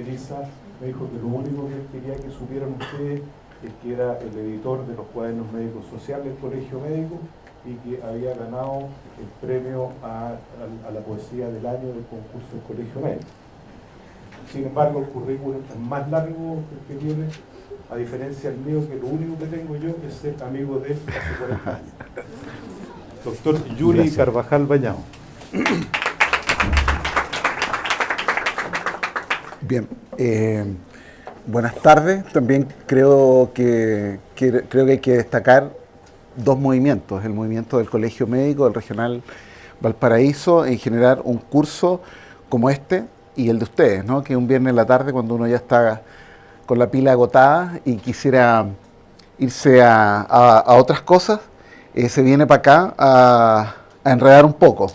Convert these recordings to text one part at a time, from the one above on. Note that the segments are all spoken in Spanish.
Elisa me dijo que lo único que quería que supieran ustedes es que era el editor de los cuadernos médicos sociales del Colegio Médico y que había ganado el premio a la poesía del año del concurso del Colegio Médico. Sin embargo, el currículum es más largo que el que tiene, a diferencia del mío, que lo único que tengo yo es ser amigo de él hace 40 años. Doctor Yuri Gracias. Carvajal Bañao. Bien, buenas tardes. También creo que hay que destacar dos movimientos: el movimiento del Colegio Médico del Regional Valparaíso en generar un curso como este, y el de ustedes, ¿no? Que un viernes en la tarde, cuando uno ya está con la pila agotada y quisiera irse a otras cosas, se viene para acá a enredar un poco.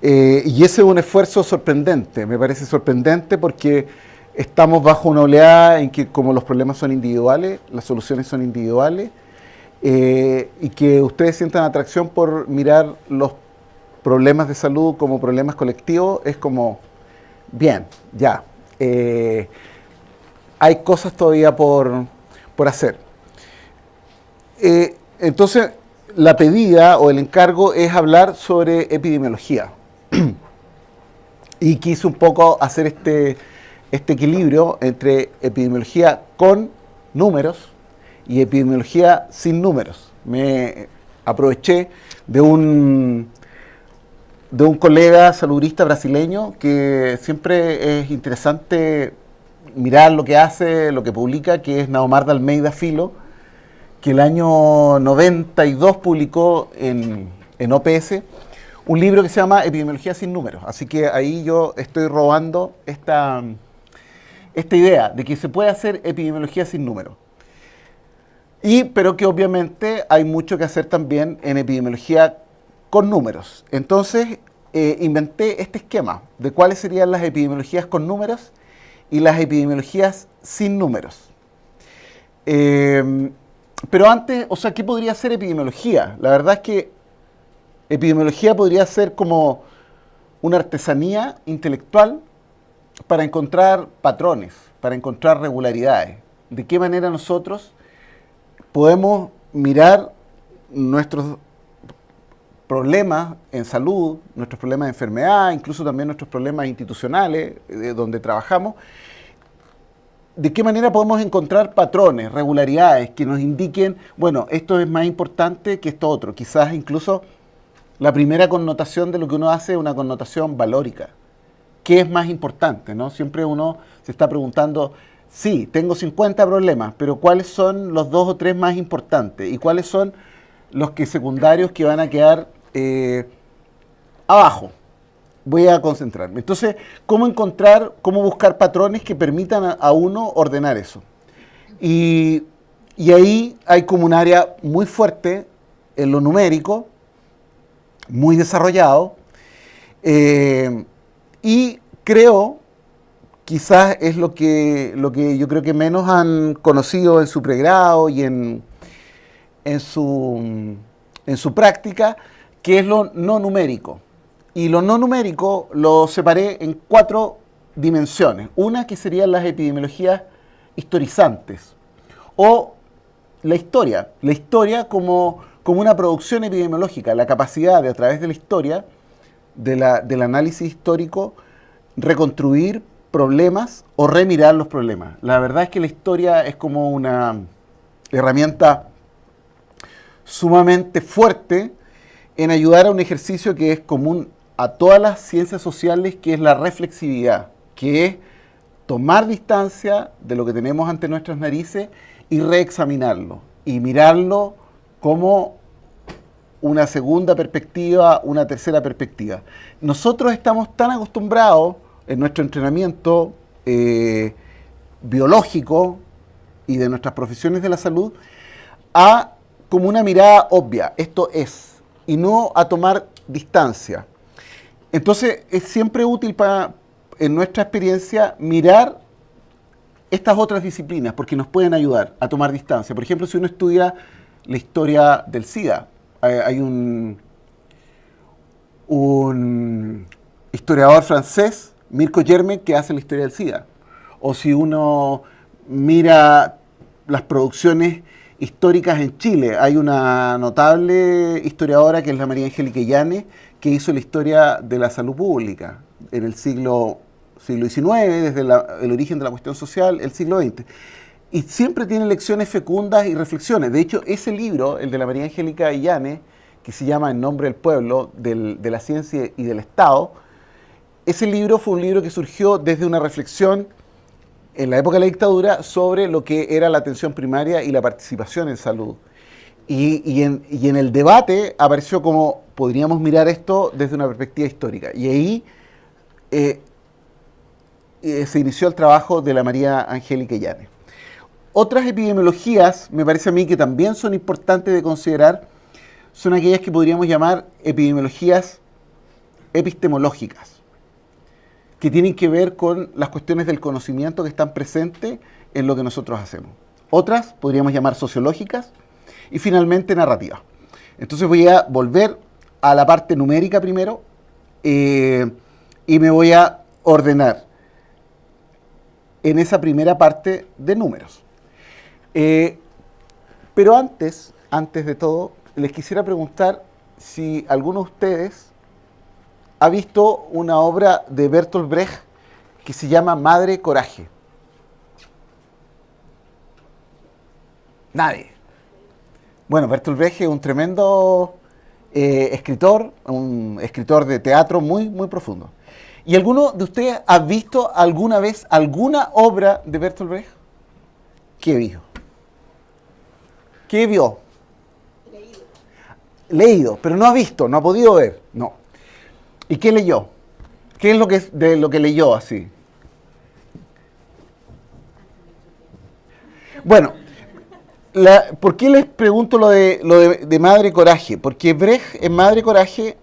Y ese es un esfuerzo sorprendente, me parece sorprendente, porque estamos bajo una oleada en que, como los problemas son individuales, las soluciones son individuales, y que ustedes sientan atracción por mirar los problemas de salud como problemas colectivos, es como, bien, ya, hay cosas todavía por hacer. Entonces, la pedida o el encargo es hablar sobre epidemiología. Y quise un poco hacer este equilibrio entre epidemiología con números y epidemiología sin números. Me aproveché de un colega saludista brasileño que siempre es interesante mirar lo que hace, lo que publica, que es Naomar de Almeida Filo, que el año 92 publicó en OPS un libro que se llama Epidemiología sin números. Así que ahí yo estoy robando esta idea de que se puede hacer epidemiología sin números. Pero que obviamente hay mucho que hacer también en epidemiología con números. Entonces inventé este esquema de cuáles serían las epidemiologías con números y las epidemiologías sin números. Pero antes, o sea, ¿qué podría ser epidemiología? La verdad es que epidemiología podría ser como una artesanía intelectual para encontrar patrones, para encontrar regularidades. De qué manera nosotros podemos mirar nuestros problemas en salud, nuestros problemas de enfermedad, incluso también nuestros problemas institucionales, donde trabajamos. ¿De qué manera podemos encontrar patrones, regularidades que nos indiquen, bueno, esto es más importante que esto otro? Quizás incluso la primera connotación de lo que uno hace es una connotación valórica. ¿Qué es más importante, no? Siempre uno se está preguntando, sí, tengo 50 problemas, pero ¿cuáles son los 2 o 3 más importantes? ¿Y cuáles son los que secundarios que van a quedar abajo? Voy a concentrarme. Entonces, ¿cómo buscar patrones que permitan a uno ordenar eso? Y ahí hay como un área muy fuerte en lo numérico, muy desarrollado, y creo, quizás es lo que yo creo que menos han conocido en su pregrado y en su práctica, que es lo no numérico. Y lo no numérico lo separé en 4 dimensiones. Una que serían las epidemiologías historizantes, o la historia como una producción epidemiológica, la capacidad de, a través de la historia, del análisis histórico, reconstruir problemas o remirar los problemas. La verdad es que la historia es como una herramienta sumamente fuerte en ayudar a un ejercicio que es común a todas las ciencias sociales, que es la reflexividad, que es tomar distancia de lo que tenemos ante nuestras narices y reexaminarlo, y mirarlo como una segunda perspectiva, una tercera perspectiva. Nosotros estamos tan acostumbrados en nuestro entrenamiento biológico y de nuestras profesiones de la salud a como una mirada obvia, esto es, y no a tomar distancia. Entonces es siempre útil en nuestra experiencia mirar estas otras disciplinas, porque nos pueden ayudar a tomar distancia. Por ejemplo, si uno estudia la historia del SIDA, hay un historiador francés, Mirko Yermek, que hace la historia del SIDA. o si uno mira las producciones históricas en Chile. Hay una notable historiadora que es la María Angélica Illanes, que hizo la historia de la salud pública en el siglo XIX, desde el origen de la cuestión social, el siglo XX. Y siempre tiene lecciones fecundas y reflexiones. De hecho, ese libro, el de la María Angélica Illanes, que se llama En nombre del pueblo, de la ciencia y del Estado, ese libro fue un libro que surgió desde una reflexión en la época de la dictadura sobre lo que era la atención primaria y la participación en salud. Y en el debate apareció como podríamos mirar esto desde una perspectiva histórica. Y ahí se inició el trabajo de la María Angélica Illanes. Otras epidemiologías, me parece a mí, que también son importantes de considerar, son aquellas que podríamos llamar epidemiologías epistemológicas, que tienen que ver con las cuestiones del conocimiento que están presentes en lo que nosotros hacemos. Otras podríamos llamar sociológicas y finalmente narrativas. Entonces voy a volver a la parte numérica primero y me voy a ordenar en esa primera parte de números. Pero antes de todo, les quisiera preguntar si alguno de ustedes ha visto una obra de Bertolt Brecht que se llama Madre Coraje. Nadie. Bueno, Bertolt Brecht es un tremendo escritor, un escritor de teatro muy, muy profundo. ¿Y alguno de ustedes ha visto alguna vez alguna obra de Bertolt Brecht? ¿Qué vio? ¿Qué vio? Leído, pero no ha visto, no ha podido ver. No. ¿Y qué leyó? ¿Qué es lo que leyó así? Bueno, ¿por qué les pregunto lo de Madre Coraje? Porque Brecht en Madre Coraje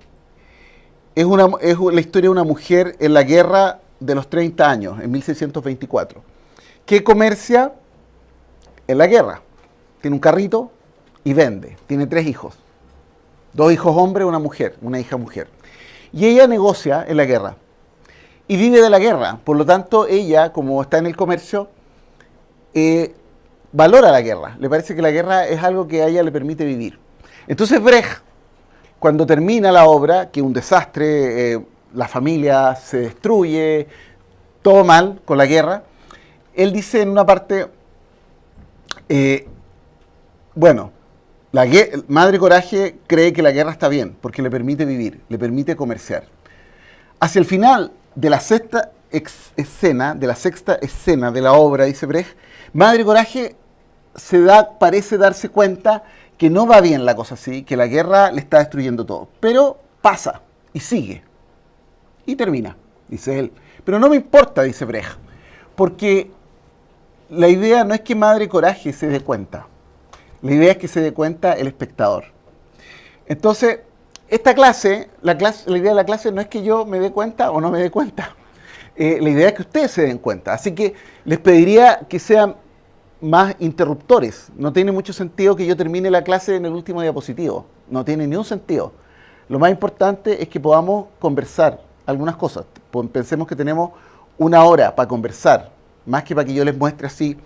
es la historia de una mujer en la guerra de los 30 años, en 1624, que comercia en la guerra. Tiene un carrito y vende. Tiene 3 hijos. 2 hijos hombres, una hija mujer. Y ella negocia en la guerra. Y vive de la guerra. Por lo tanto, ella, como está en el comercio, valora la guerra. Le parece que la guerra es algo que a ella le permite vivir. Entonces Brecht, cuando termina la obra, que es un desastre, la familia se destruye, todo mal con la guerra, él dice en una parte, Madre Coraje cree que la guerra está bien, porque le permite vivir, le permite comerciar. Hacia el final de la sexta escena de la obra, dice Brecht, Madre Coraje parece darse cuenta que no va bien la cosa así, que la guerra le está destruyendo todo. Pero pasa y sigue. Y termina, dice él. Pero no me importa, dice Brecht, porque la idea no es que Madre Coraje se dé cuenta. La idea es que se dé cuenta el espectador. Entonces, esta clase, la idea de la clase no es que yo me dé cuenta o no me dé cuenta. La idea es que ustedes se den cuenta. Así que les pediría que sean más interruptores. No tiene mucho sentido que yo termine la clase en el último diapositivo. No tiene ni un sentido. Lo más importante es que podamos conversar algunas cosas. Pensemos que tenemos 1 hora para conversar, más que para que yo les muestre así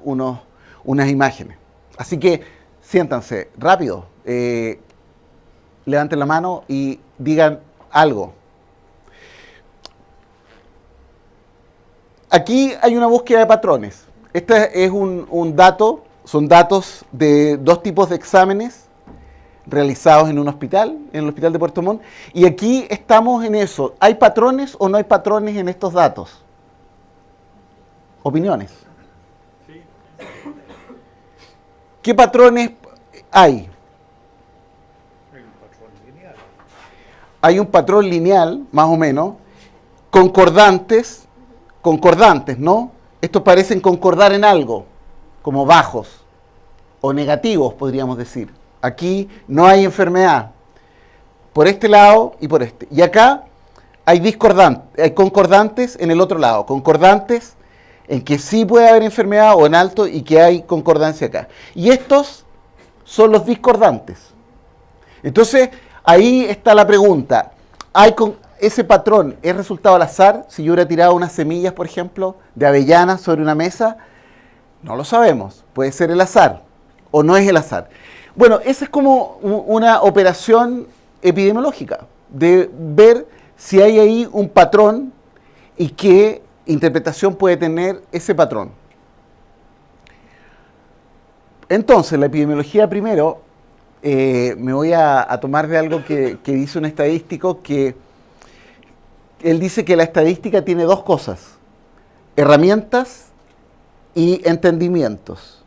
unas imágenes. Así que siéntanse rápido, levanten la mano y digan algo. Aquí hay una búsqueda de patrones. Este es un dato, son datos de 2 tipos de exámenes realizados en un hospital, en el hospital de Puerto Montt, y aquí estamos en eso. ¿Hay patrones o no hay patrones en estos datos? ¿Opiniones? Sí. ¿Qué patrones hay? Hay un patrón lineal, más o menos, concordantes, ¿no? Estos parecen concordar en algo, como bajos o negativos, podríamos decir. Aquí no hay enfermedad, por este lado y por este. Y acá hay concordantes en el otro lado, concordantes en que sí puede haber enfermedad o en alto y que hay concordancia acá. Y estos son los discordantes. Entonces, ahí está la pregunta. ese patrón es resultado al azar, si yo hubiera tirado unas semillas, por ejemplo, de avellanas sobre una mesa, no lo sabemos. Puede ser el azar o no es el azar. Bueno, esa es como una operación epidemiológica, de ver si hay ahí un patrón y qué interpretación puede tener ese patrón. Entonces, la epidemiología primero, me voy a tomar de algo que dice un estadístico, que él dice que la estadística tiene dos cosas: herramientas y entendimientos.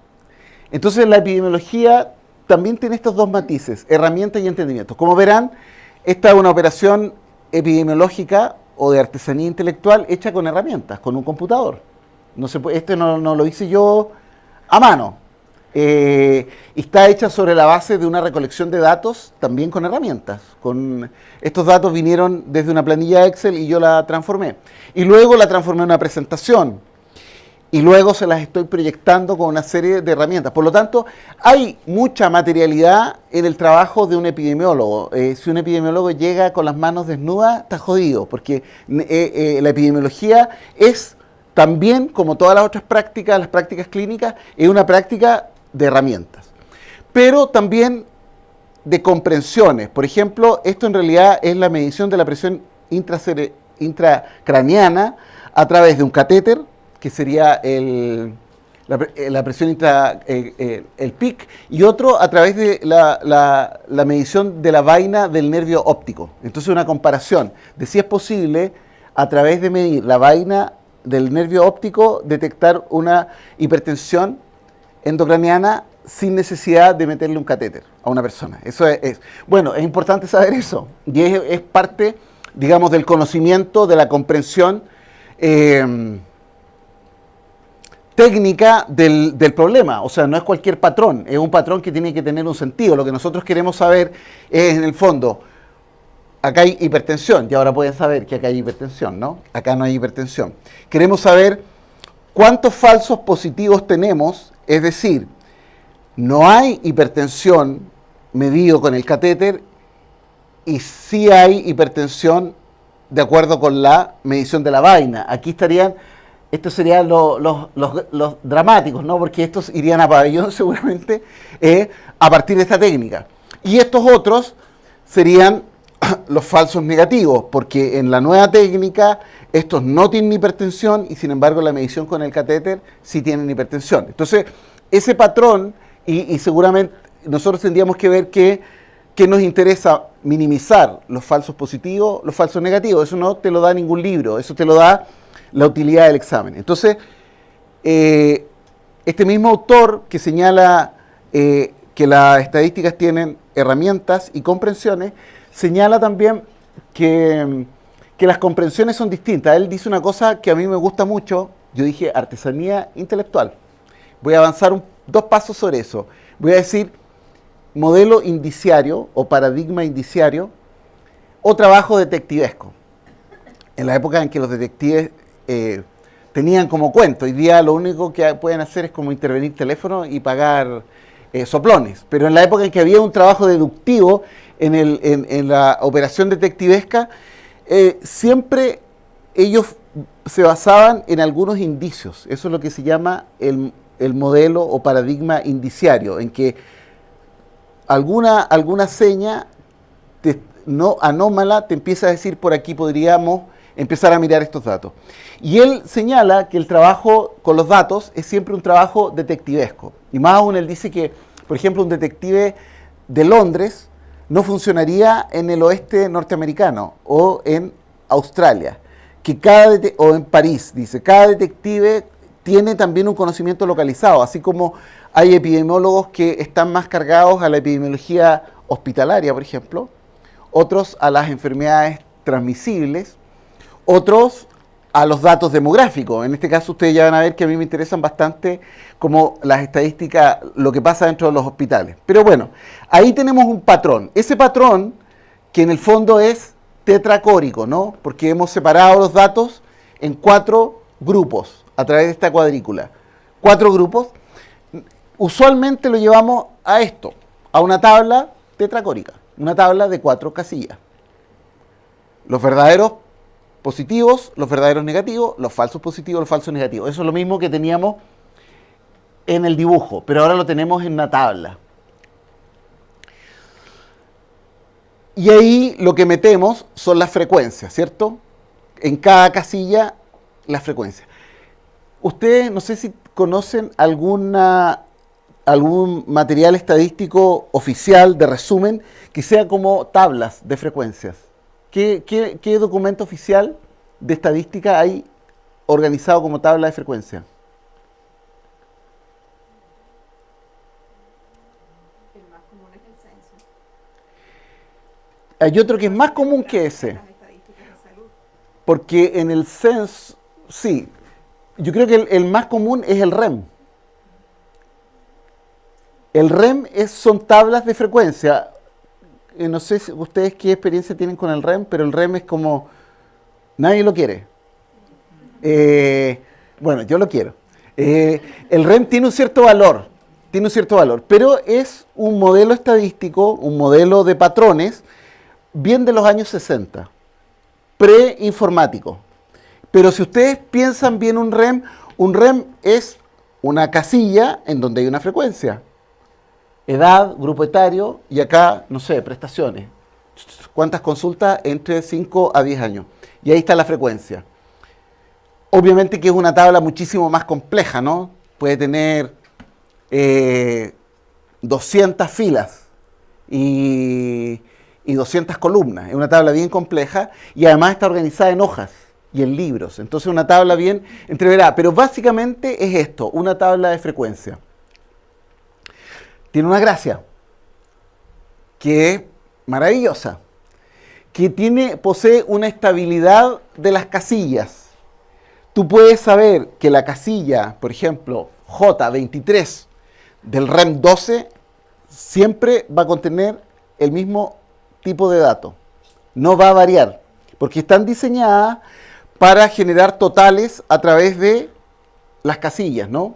Entonces, la epidemiología también tiene estos dos matices, herramientas y entendimientos. Como verán, esta es una operación epidemiológica o de artesanía intelectual hecha con herramientas, con un computador. No se puede, esto no lo hice yo a mano. Y está hecha sobre la base de una recolección de datos, también con herramientas. Estos datos vinieron desde una planilla Excel y yo la transformé. Y luego la transformé en una presentación. Y luego se las estoy proyectando con una serie de herramientas. Por lo tanto, hay mucha materialidad en el trabajo de un epidemiólogo. Si un epidemiólogo llega con las manos desnudas, está jodido, porque la epidemiología es también, como todas las otras prácticas, las prácticas clínicas, es una práctica de herramientas. Pero también de comprensiones. Por ejemplo, esto en realidad es la medición de la presión intracraniana a través de un catéter, que sería la presión el PIC, y otro a través de la medición de la vaina del nervio óptico. Entonces, una comparación de si es posible, a través de medir la vaina del nervio óptico, detectar una hipertensión endocraniana sin necesidad de meterle un catéter a una persona. Eso bueno, es importante saber eso, y es parte, digamos, del conocimiento, de la comprensión técnica del problema. O sea, no es cualquier patrón, es un patrón que tiene que tener un sentido. Lo que nosotros queremos saber es, en el fondo, acá hay hipertensión, y ahora pueden saber que acá hay hipertensión, ¿no? Acá no hay hipertensión. Queremos saber cuántos falsos positivos tenemos, es decir, no hay hipertensión medido con el catéter y sí hay hipertensión de acuerdo con la medición de la vaina. Aquí estarían, estos serían los dramáticos, ¿no? Porque estos irían a pabellón seguramente a partir de esta técnica. Y estos otros serían los falsos negativos, porque en la nueva técnica estos no tienen hipertensión y sin embargo la medición con el catéter sí tienen hipertensión. Entonces, ese patrón, y seguramente nosotros tendríamos que ver que nos interesa minimizar los falsos positivos, los falsos negativos. Eso no te lo da ningún libro, eso te lo da la utilidad del examen. Entonces, este mismo autor que señala que las estadísticas tienen herramientas y comprensiones, señala también que las comprensiones son distintas. Él dice una cosa que a mí me gusta mucho. Yo dije artesanía intelectual. Voy a avanzar dos pasos sobre eso. Voy a decir modelo indiciario o paradigma indiciario o trabajo detectivesco. En la época en que los detectives tenían como cuento, hoy día lo único que pueden hacer es como intervenir teléfono y pagar soplones. Pero en la época en que había un trabajo deductivo en la operación detectivesca, siempre ellos se basaban en algunos indicios. Eso es lo que se llama el modelo o paradigma indiciario, en que alguna seña no anómala te empieza a decir: por aquí podríamos empezar a mirar estos datos. Y él señala que el trabajo con los datos es siempre un trabajo detectivesco. Y más aún, él dice que, por ejemplo, un detective de Londres no funcionaría en el oeste norteamericano o en Australia, o en París. Dice, cada detective tiene también un conocimiento localizado, así como hay epidemiólogos que están más cargados a la epidemiología hospitalaria, por ejemplo, otros a las enfermedades transmisibles, otros a los datos demográficos. En este caso ustedes ya van a ver que a mí me interesan bastante como las estadísticas, lo que pasa dentro de los hospitales. Pero bueno, ahí tenemos un patrón. Ese patrón que en el fondo es tetracórico, ¿no? Porque hemos separado los datos en 4 grupos a través de esta cuadrícula. 4 grupos. Usualmente lo llevamos a esto, a una tabla tetracórica, una tabla de 4 casillas. los verdaderos positivos, los verdaderos negativos, los falsos positivos, los falsos negativos. Eso es lo mismo que teníamos en el dibujo, pero ahora lo tenemos en una tabla. Y ahí lo que metemos son las frecuencias, ¿cierto? En cada casilla, las frecuencias. Ustedes, no sé si conocen algún material estadístico oficial de resumen que sea como tablas de frecuencias. ¿Qué documento oficial de estadística hay organizado como tabla de frecuencia? El más común es el censo. Hay otro que es más común que ese. Las estadísticas de salud. Porque en el censo, sí, yo creo que el más común es el REM. El REM son tablas de frecuencia. No sé si ustedes qué experiencia tienen con el REM, pero el REM es como, nadie lo quiere. Bueno, yo lo quiero. El REM tiene un cierto valor, pero es un modelo estadístico, un modelo de patrones, bien de los años 60, preinformático. Pero si ustedes piensan bien un REM es una casilla en donde hay una frecuencia. Edad, grupo etario y acá, no sé, prestaciones. ¿Cuántas consultas? Entre 5 a 10 años. Y ahí está la frecuencia. Obviamente que es una tabla muchísimo más compleja, ¿no? Puede tener 200 filas y 200 columnas. Es una tabla bien compleja y además está organizada en hojas y en libros. Entonces una tabla bien entreverada. Pero básicamente es esto, una tabla de frecuencia. Tiene una gracia que es maravillosa, que posee una estabilidad de las casillas. Tú puedes saber que la casilla, por ejemplo, J23 del REM 12 siempre va a contener el mismo tipo de dato. No va a variar, porque están diseñadas para generar totales a través de las casillas, ¿no?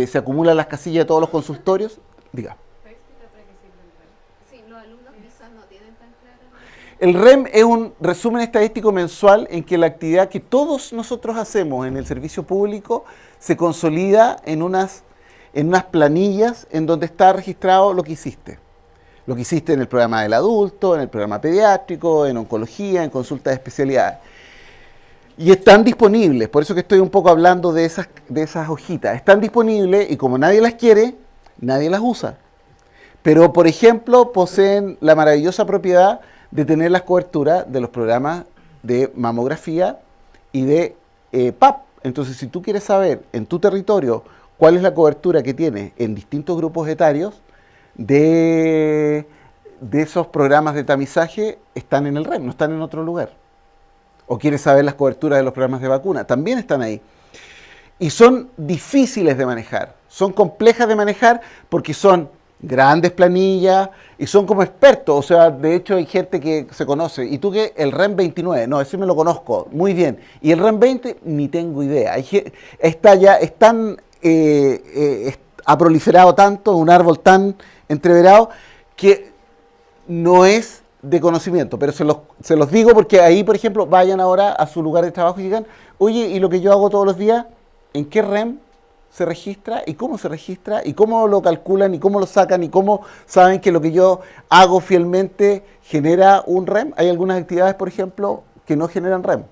Se acumulan las casillas de todos los consultorios. Diga. Sí, los alumnos quizás no tienen tan claro. El REM es un resumen estadístico mensual en que la actividad que todos nosotros hacemos en el servicio público se consolida en unas planillas en donde está registrado lo que hiciste. Lo que hiciste en el programa del adulto, en el programa pediátrico, en oncología, en consultas de especialidades. Y están disponibles, por eso que estoy un poco hablando de esas hojitas. Están disponibles y como nadie las quiere, nadie las usa. Pero, por ejemplo, poseen la maravillosa propiedad de tener las coberturas de los programas de mamografía y de PAP. Entonces, si tú quieres saber en tu territorio cuál es la cobertura que tienes en distintos grupos etarios de esos programas de tamizaje, están en el REM, no están en otro lugar. O quieres saber las coberturas de los programas de vacuna, también están ahí. Y son difíciles de manejar, son complejas de manejar porque son grandes planillas y son como expertos. O sea, de hecho hay gente que se conoce. ¿Y tú qué? El REM 29, no, ese me lo conozco, muy bien. Y el REM 20, ni tengo idea. Ha proliferado tanto, un árbol tan entreverado, que no es de conocimiento. Pero se los digo porque ahí, por ejemplo, vayan ahora a su lugar de trabajo y digan, oye, ¿y lo que yo hago todos los días? ¿En qué REM se registra y cómo se registra y cómo lo calculan y cómo lo sacan y cómo saben que lo que yo hago fielmente genera un REM? Hay algunas actividades, por ejemplo, que no generan REM.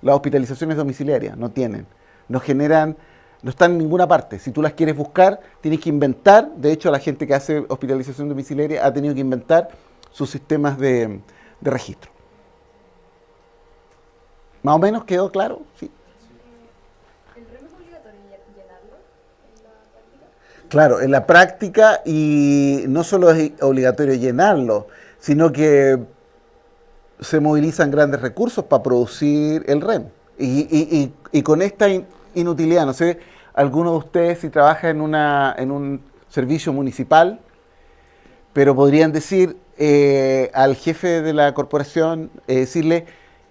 Las hospitalizaciones domiciliarias no tienen, no generan, no están en ninguna parte. Si tú las quieres buscar, tienes que inventar. De hecho, la gente que hace hospitalización domiciliaria ha tenido que inventar sus sistemas de registro. ¿Más o menos quedó claro? Sí. Claro, en la práctica, y no solo es obligatorio llenarlo, sino que se movilizan grandes recursos para producir el REM. Y con esta inutilidad, no sé, alguno de ustedes si trabaja en un servicio municipal, pero podrían decir al jefe de la corporación, decirle,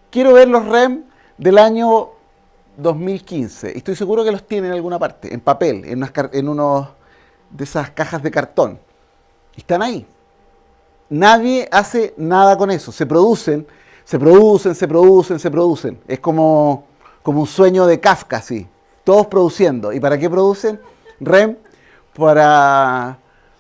quiero ver los REM del año 2015. Y estoy seguro que los tiene en alguna parte, en papel, en unos de esas cajas de cartón. Están ahí. Nadie hace nada con eso. Se se producen, se producen, se producen. Es como un sueño de Kafka, sí. Todos produciendo. ¿Y para qué producen? REM,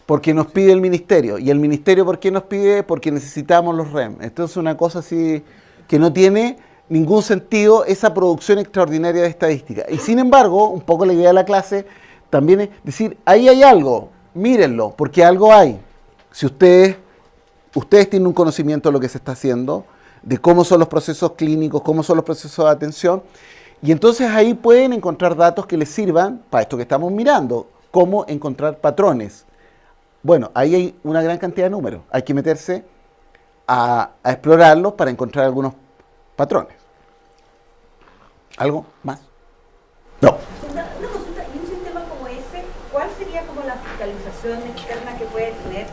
porque nos pide el ministerio. ¿Y el ministerio por qué nos pide? Porque necesitamos los REM. Entonces una cosa así que no tiene ningún sentido esa producción extraordinaria de estadística. Y sin embargo, un poco la idea de la clase también es decir, ahí hay algo, mírenlo, porque algo hay. Si ustedes tienen un conocimiento de lo que se está haciendo, de cómo son los procesos clínicos, cómo son los procesos de atención, y entonces ahí pueden encontrar datos que les sirvan para esto que estamos mirando, cómo encontrar patrones. Bueno, ahí hay una gran cantidad de números. Hay que meterse a explorarlos para encontrar algunos patrones. ¿Algo más? No. Una consulta, y un sistema como ese, ¿cuál sería como la fiscalización externa que puede tener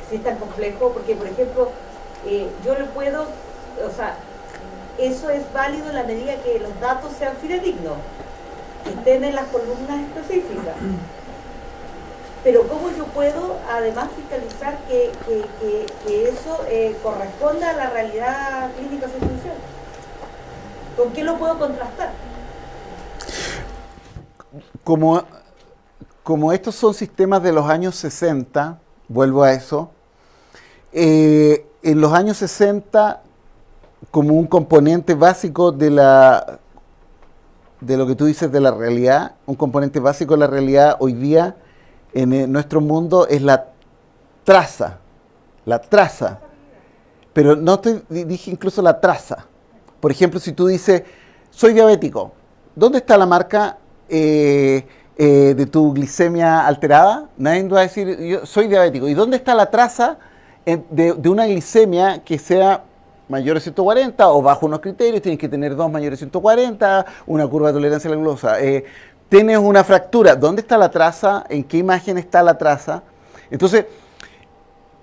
si es tan complejo? Porque, por ejemplo, yo le puedo, o sea, eso es válido en la medida que los datos sean fidedignos, que estén en las columnas específicas. Pero ¿cómo yo puedo además fiscalizar que eso corresponda a la realidad clínica asistencial? ¿Con qué lo puedo contrastar? Como estos son sistemas de los años 60, vuelvo a eso, en los años 60, como un componente básico de lo que tú dices de la realidad, un componente básico de la realidad hoy día en nuestro mundo es la traza. Pero no dije incluso la traza. Por ejemplo, si tú dices, soy diabético, ¿dónde está la marca de tu glicemia alterada? Nadie va a decir, yo soy diabético. ¿Y dónde está la traza de una glicemia que sea mayor a 140 o bajo unos criterios? Tienes que tener 2 mayores a 140, una curva de tolerancia a la glucosa. Tienes una fractura, ¿dónde está la traza? ¿En qué imagen está la traza? Entonces,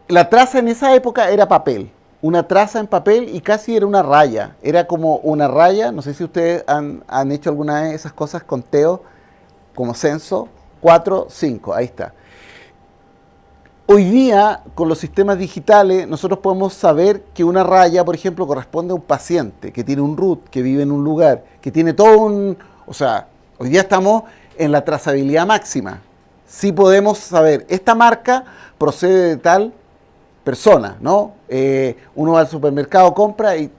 la traza en esa época era papel. Una traza en papel y casi era una raya. Era como una raya, no sé si ustedes han hecho alguna de esas cosas, conteo, como censo, 4, 5, ahí está. Hoy día, con los sistemas digitales, nosotros podemos saber que una raya, por ejemplo, corresponde a un paciente que tiene un root, que vive en un lugar, que tiene todo un... O sea, hoy día estamos en la trazabilidad máxima. Sí podemos saber, esta marca procede de tal persona, ¿no? Uno va al supermercado, compra y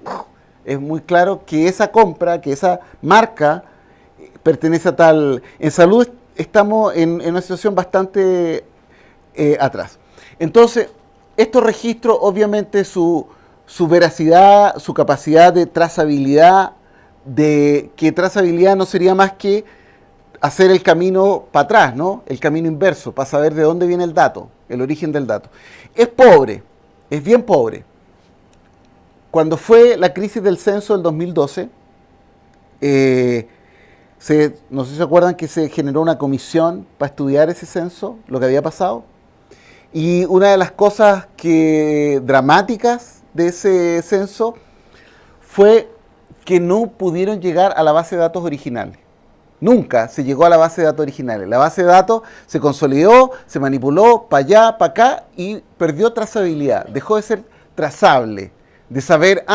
es muy claro que esa compra, que esa marca pertenece a tal... En salud estamos en una situación bastante atrás. Entonces, estos registros, obviamente, su veracidad, su capacidad de trazabilidad, que trazabilidad no sería más que hacer el camino para atrás, ¿no? El camino inverso, para saber de dónde viene el dato, el origen del dato. Es pobre, es bien pobre. Cuando fue la crisis del censo del 2012, no sé si se acuerdan que se generó una comisión para estudiar ese censo, lo que había pasado. Y una de las cosas dramáticas de ese censo fue que no pudieron llegar a la base de datos original. Nunca se llegó a la base de datos originales. La base de datos se consolidó, se manipuló para allá, para acá y perdió trazabilidad. Dejó de ser trazable, de saber,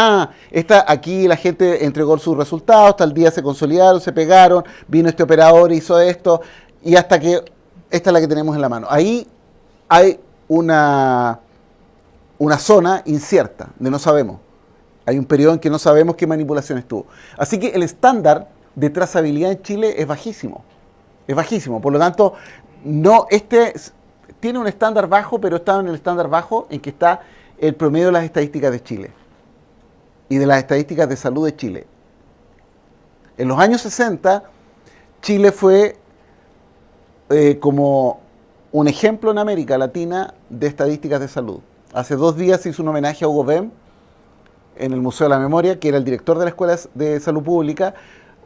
aquí la gente entregó sus resultados, tal día se consolidaron, se pegaron, vino este operador, hizo esto, y hasta que esta es la que tenemos en la mano. Ahí hay una zona incierta, de no sabemos. Hay un periodo en que no sabemos qué manipulaciones tuvo. Así que el estándar de trazabilidad en Chile es bajísimo. Es bajísimo. Por lo tanto, tiene un estándar bajo, pero está en el estándar bajo en que está el promedio de las estadísticas de Chile y de las estadísticas de salud de Chile. En los años 60, Chile fue como un ejemplo en América Latina de estadísticas de salud. Hace 2 días se hizo un homenaje a Hugo Bem en el Museo de la Memoria, que era el director de la Escuela de Salud Pública,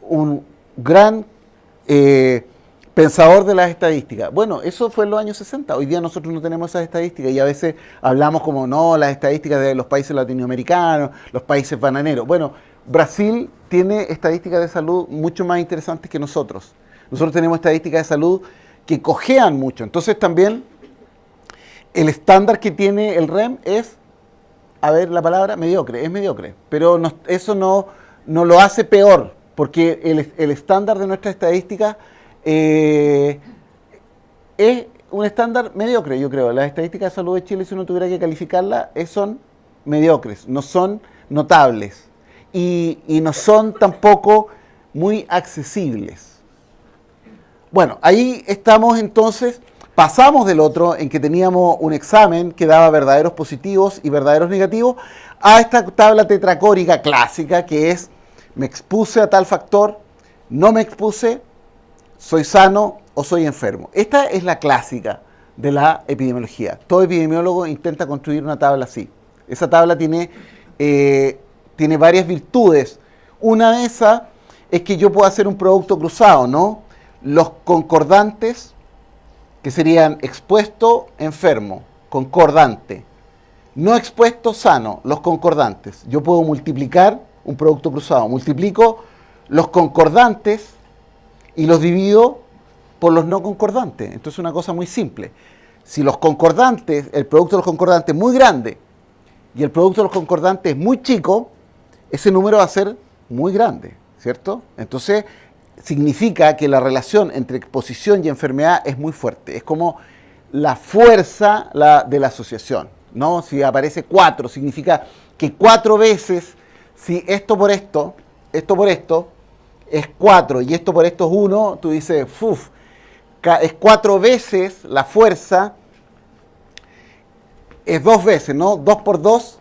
un gran pensador de las estadísticas. Bueno, eso fue en los años 60. Hoy día nosotros no tenemos esas estadísticas y a veces hablamos como, no, las estadísticas de los países latinoamericanos, los países bananeros. Bueno, Brasil tiene estadísticas de salud mucho más interesantes que nosotros. Nosotros tenemos estadísticas de salud que cojean mucho. Entonces también el estándar que tiene el REM es a ver la palabra, mediocre, es mediocre, pero eso no lo hace peor, porque el estándar de nuestra estadística es un estándar mediocre, yo creo. Las estadísticas de salud de Chile, si uno tuviera que calificarlas, son mediocres, no son notables y no son tampoco muy accesibles. Bueno, ahí estamos entonces, pasamos del otro en que teníamos un examen que daba verdaderos positivos y verdaderos negativos, a esta tabla tetracórica clásica que es, me expuse a tal factor, no me expuse, soy sano o soy enfermo. Esta es la clásica de la epidemiología. Todo epidemiólogo intenta construir una tabla así. Esa tabla tiene varias virtudes. Una de esas es que yo puedo hacer un producto cruzado, ¿no? Los concordantes, que serían expuesto, enfermo, concordante. No expuesto, sano, los concordantes. Yo puedo multiplicar un producto cruzado. Multiplico los concordantes y los divido por los no concordantes. Entonces es una cosa muy simple. Si los concordantes, el producto de los concordantes es muy grande y el producto de los concordantes es muy chico, ese número va a ser muy grande, ¿cierto? Entonces significa que la relación entre exposición y enfermedad es muy fuerte. Es como la fuerza de la asociación, ¿no? Si aparece 4, significa que 4 veces, si esto por esto es 4 y esto por esto es 1, tú dices, ¡fuf! Es 4 veces la fuerza, es 2 veces, ¿no? 2 por 2,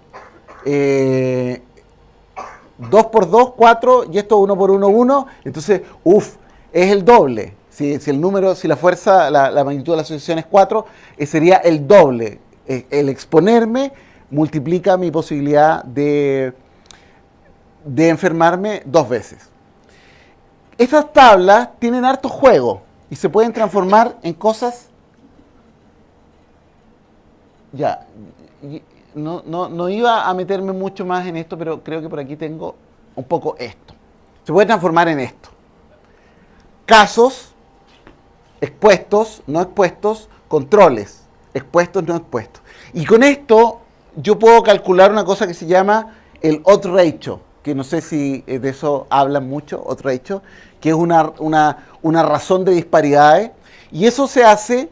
2 por 2, 4, y esto 1 por 1, 1, entonces, es el doble. Si el número, si la fuerza, la magnitud de la asociación es 4, sería el doble. El exponerme multiplica mi posibilidad de enfermarme 2 veces. Estas tablas tienen harto juego y se pueden transformar en cosas. Ya, no iba a meterme mucho más en esto, pero creo que por aquí tengo un poco esto. Se puede transformar en esto. Casos, expuestos, no expuestos, controles, expuestos, no expuestos. Y con esto yo puedo calcular una cosa que se llama el odds ratio, que no sé si de eso hablan mucho, odds ratio, que es una razón de disparidades. Y eso se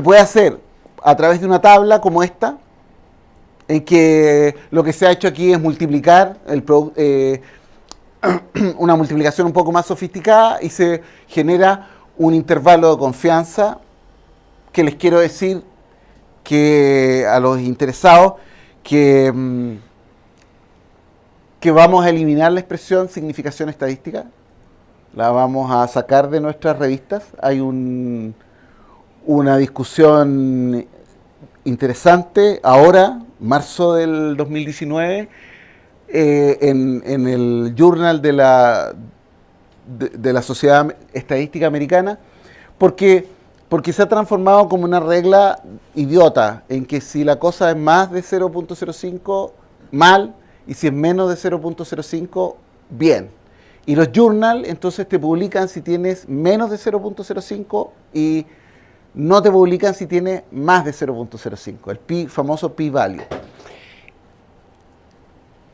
puede hacer a través de una tabla como esta, en que lo que se ha hecho aquí es multiplicar una multiplicación un poco más sofisticada y se genera un intervalo de confianza que les quiero decir que a los interesados que vamos a eliminar la expresión significación estadística, la vamos a sacar de nuestras revistas. Hay una discusión interesante ahora, marzo del 2019, en el Journal de la Sociedad Estadística Americana, porque se ha transformado como una regla idiota, en que si la cosa es más de 0.05, mal, y si es menos de 0.05, bien. Y los journal entonces te publican si tienes menos de 0.05 y no te publican si tienes más de 0.05, el famoso p-value.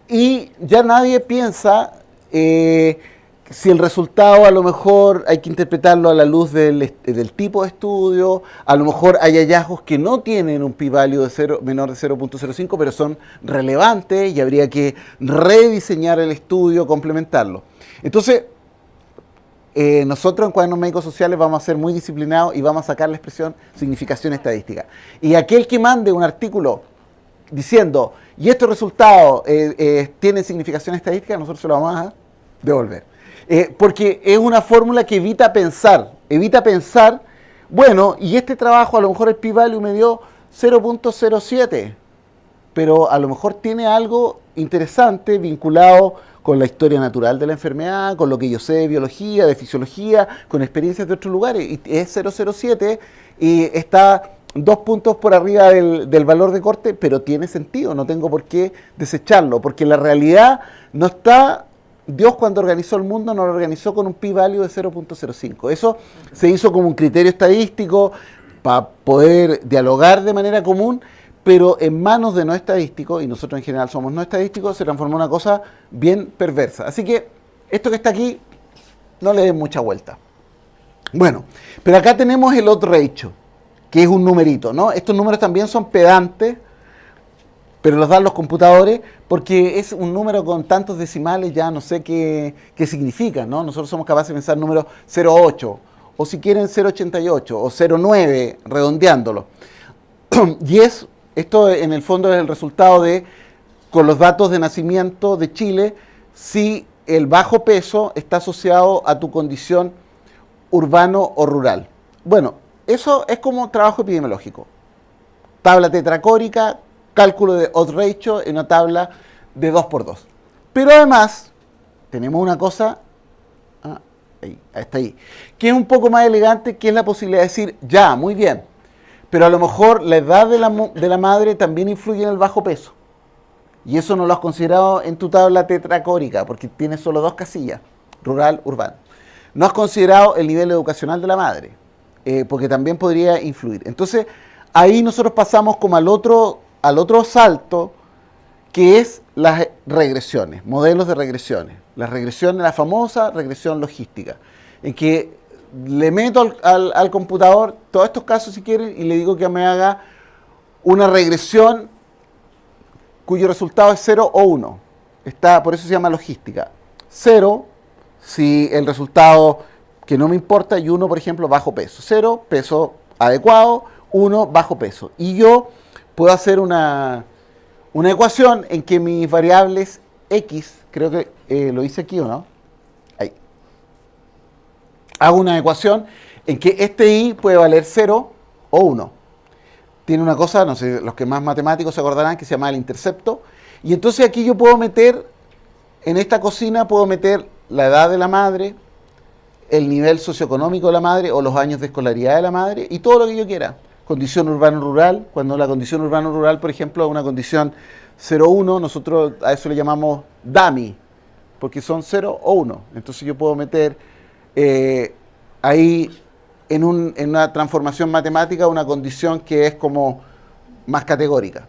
Y ya nadie piensa si el resultado a lo mejor hay que interpretarlo a la luz del tipo de estudio, a lo mejor hay hallazgos que no tienen un p-value menor de 0.05, pero son relevantes y habría que rediseñar el estudio, complementarlo. Entonces, nosotros en Cuadernos Médicos Sociales vamos a ser muy disciplinados y vamos a sacar la expresión significación estadística. Y aquel que mande un artículo diciendo, y estos resultados tienen significación estadística, nosotros se lo vamos a devolver. Porque es una fórmula que evita pensar, bueno, y este trabajo a lo mejor el p-value me dio 0.07, pero a lo mejor tiene algo interesante vinculado con la historia natural de la enfermedad, con lo que yo sé de biología, de fisiología, con experiencias de otros lugares, y es 0.07 y está 2 puntos por arriba del valor de corte, pero tiene sentido, no tengo por qué desecharlo, porque la realidad no está. Dios cuando organizó el mundo no lo organizó con un p-value de 0.05. Eso se hizo como un criterio estadístico para poder dialogar de manera común, pero en manos de no estadísticos, y nosotros en general somos no estadísticos, se transformó en una cosa bien perversa. Así que esto que está aquí, no le den mucha vuelta. Bueno, pero acá tenemos el odds ratio, que es un numerito, ¿no? Estos números también son pedantes, pero los dan los computadores, porque es un número con tantos decimales, ya no sé qué significa, ¿no? Nosotros somos capaces de pensar números 0,8, o si quieren 0,88, o 0,9, redondeándolo. Y esto en el fondo es el resultado de, con los datos de nacimiento de Chile, si el bajo peso está asociado a tu condición urbano o rural. Bueno, eso es como trabajo epidemiológico. Tabla tetracórica, cálculo de odds ratio en una tabla de 2×2. Pero además, tenemos una cosa, está ahí, que es un poco más elegante, que es la posibilidad de decir, ya, muy bien, pero a lo mejor la edad de la madre también influye en el bajo peso. Y eso no lo has considerado en tu tabla tetracórica, porque tienes solo 2 casillas, rural, urbano. No has considerado el nivel educacional de la madre, porque también podría influir. Entonces, ahí nosotros pasamos como al otro salto, que es las regresiones, modelos de regresiones. Las regresiones, la famosa regresión logística, en que le meto al computador todos estos casos si quieren y le digo que me haga una regresión cuyo resultado es 0 o 1. Por eso se llama logística. 0, si el resultado que no me importa, y 1, por ejemplo, bajo peso. 0, peso adecuado, 1, bajo peso. Y yo puedo hacer una ecuación en que mis variables X, creo que lo hice aquí o no, ahí. Hago una ecuación en que este Y puede valer 0 o 1. Tiene una cosa, no sé, los que más matemáticos se acordarán, que se llama el intercepto. Y entonces aquí yo puedo meter, en esta cocina puedo meter la edad de la madre, el nivel socioeconómico de la madre o los años de escolaridad de la madre y todo lo que yo quiera. Condición urbano-rural, cuando la condición urbano-rural, por ejemplo, es una condición 0,1, nosotros a eso le llamamos dummy, porque son 0 o 1. Entonces yo puedo meter ahí en una transformación matemática una condición que es como más categórica.